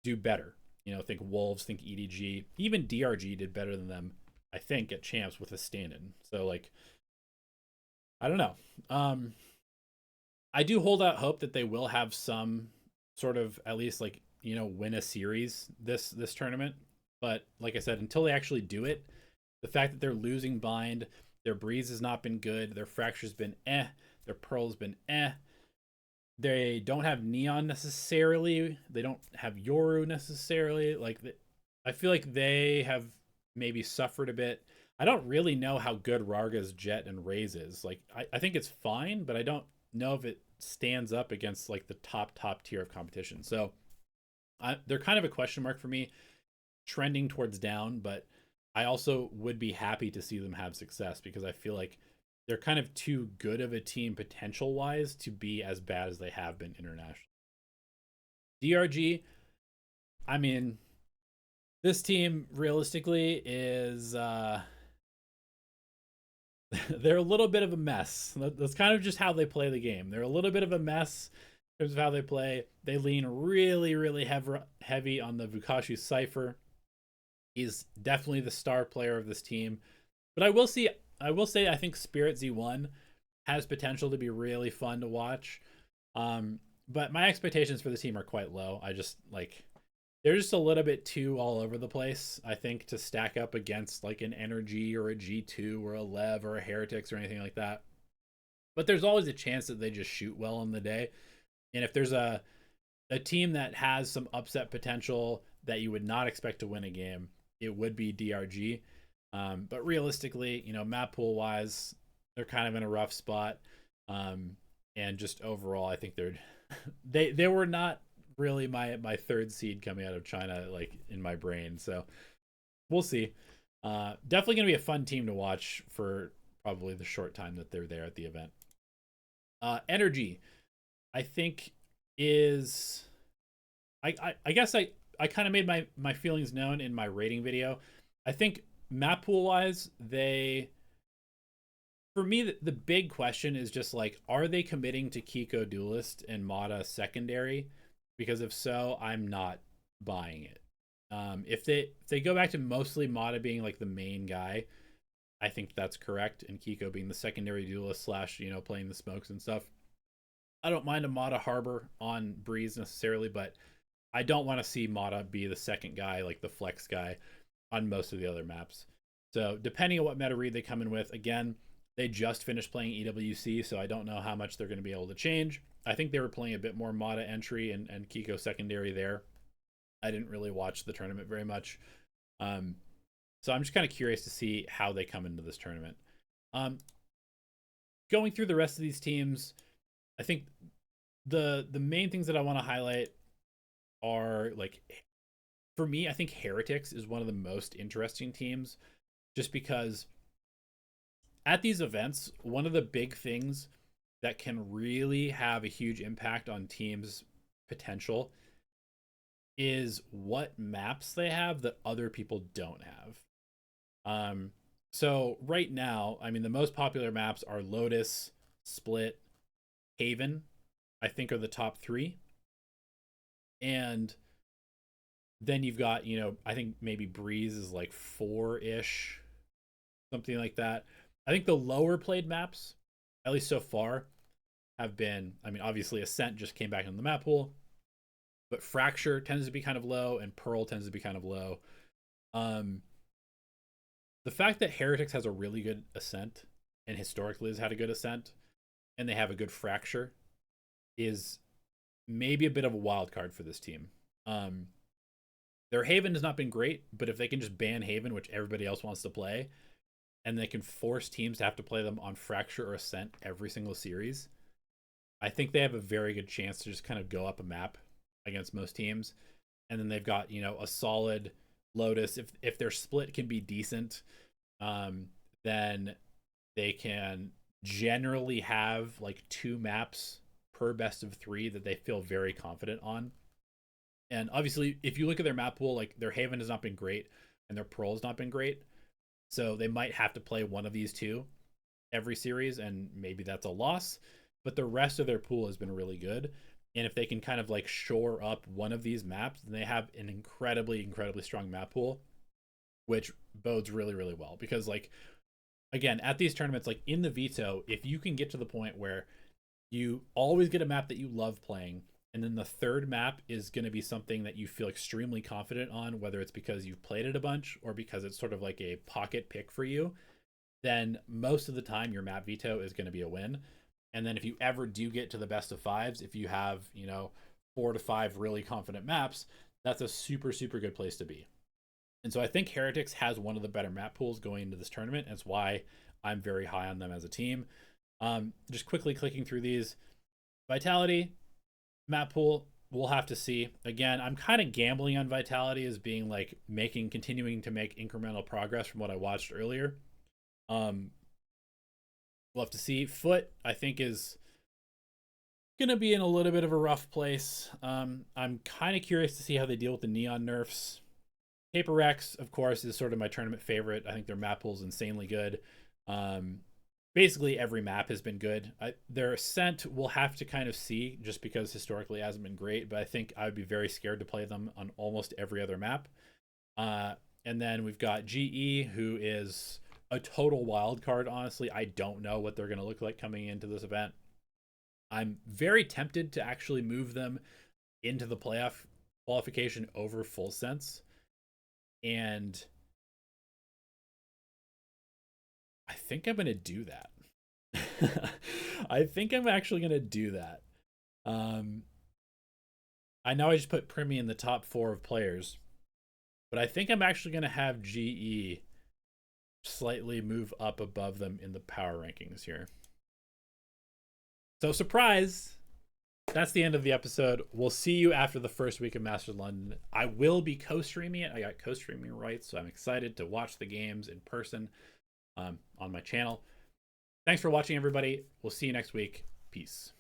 do better. Think Wolves, think EDG, even DRG did better than them, I think, at champs with a stand-in. So like, I don't know. I do hold out hope that they will have some sort of, at least like, win a series this tournament. But like I said, until they actually do it, the fact that they're losing bind, their breeze has not been good, their fracture's been their pearl's been they don't have neon necessarily, they don't have yoru necessarily. Like, I feel like they have maybe suffered a bit. I don't really know how good Rarga's Jet and Raze is. Like, I think it's fine, but I don't know if it stands up against like the top tier of competition. So they're kind of a question mark for me, trending towards down, but I also would be happy to see them have success because I feel like they're kind of too good of a team potential wise to be as bad as they have been internationally. DRG, I mean, this team realistically is they're a little bit of a mess. That's kind of just how they play the game. They're a little bit of a mess in terms of how they play. They lean really heavy on the Vukashi Cypher. He's definitely the star player of this team. But I will say I think Spirit Z1 has potential to be really fun to watch. But my expectations for the team are quite low. I just like, they're just a little bit too all over the place, I think, to stack up against like an Energy or a G2 or a Lev or a Heretics or anything like that. But there's always a chance that they just shoot well on the day. And if there's a team that has some upset potential that you would not expect to win a game, it would be DRG. But realistically, map pool wise, they're kind of in a rough spot. And just overall, I think they were not really my third seed coming out of China, like in my brain. So we'll see. Definitely going to be a fun team to watch for probably the short time that they're there at the event. Energy, I think is, I guess I kind of made my feelings known in my rating video. I think map pool wise, for me, the big question is just like, are they committing to Kiko Duelist and Mata secondary? Because if so, I'm not buying it. If they go back to mostly Mata being like the main guy, I think that's correct, and Kiko being the secondary duelist / playing the smokes and stuff. I don't mind a Mata Harbor on Breeze necessarily, but I don't want to see Mata be the second guy, like the flex guy, on most of the other maps. So depending on what meta read they come in with, again, they just finished playing EWC, so I don't know how much they're going to be able to change. I think they were playing a bit more Mata entry and Kiko secondary there. I didn't really watch the tournament very much. So I'm just kind of curious to see how they come into this tournament. Going through the rest of these teams, I think the main things that I want to highlight are, like, for me, I think Heretics is one of the most interesting teams, just because at these events, one of the big things that can really have a huge impact on teams' potential is what maps they have that other people don't have. So right now, I mean, the most popular maps are Lotus, Split, Haven, I think are the top three. And then you've got, I think maybe Breeze is like 4-ish, something like that. I think the lower played maps, at least so far, have been, I mean, obviously Ascent just came back in the map pool, but Fracture tends to be kind of low and Pearl tends to be kind of low. The fact that Heretics has a really good Ascent and historically has had a good Ascent, and they have a good Fracture, is maybe a bit of a wild card for this team. Their Haven has not been great, but if they can just ban Haven, which everybody else wants to play, and they can force teams to have to play them on Fracture or Ascent every single series, I think they have a very good chance to just kind of go up a map against most teams. And then they've got, a solid Lotus. If their split can be decent, then they can generally have like 2 maps per best of 3 that they feel very confident on. And obviously, if you look at their map pool, like their Haven has not been great and their Pearl has not been great. So they might have to play one of these 2 every series, and maybe that's a loss. But the rest of their pool has been really good. And if they can kind of like shore up one of these maps, then they have an incredibly, incredibly strong map pool, which bodes really, really well. Because like, again, at these tournaments, like in the veto, if you can get to the point where you always get a map that you love playing, and then the third map is going to be something that you feel extremely confident on, whether it's because you've played it a bunch or because it's sort of like a pocket pick for you, then most of the time your map veto is going to be a win. And then if you ever do get to the best of fives, if you have, 4 to 5 really confident maps, that's a super, super good place to be. And so I think Heretics has one of the better map pools going into this tournament. That's why I'm very high on them as a team. Just quickly clicking through these. Vitality, map pool, we'll have to see. Again, I'm kind of gambling on Vitality as being like continuing to make incremental progress from what I watched earlier. We'll have to see. Foot, I think, is gonna be in a little bit of a rough place. I'm kind of curious to see how they deal with the neon nerfs. Paper Rex, of course, is sort of my tournament favorite. I think their map pool is insanely good. Basically, every map has been good. Their Ascent we'll have to kind of see, just because historically it hasn't been great, but I think I would be very scared to play them on almost every other map. And then we've got GE, who is a total wild card, honestly. I don't know what they're going to look like coming into this event. I'm very tempted to actually move them into the playoff qualification over Full Sense. And I think I'm going to do that. I think I'm actually going to do that. I know I just put Primi in the top 4 of players, but I think I'm actually going to have GE slightly move up above them in the power rankings here. So, surprise! That's the end of the episode. We'll see you after the first week of Masters London. I will be co-streaming it. I got co-streaming rights, so I'm excited to watch the games in person on my channel. Thanks for watching, everybody. We'll see you next week. Peace.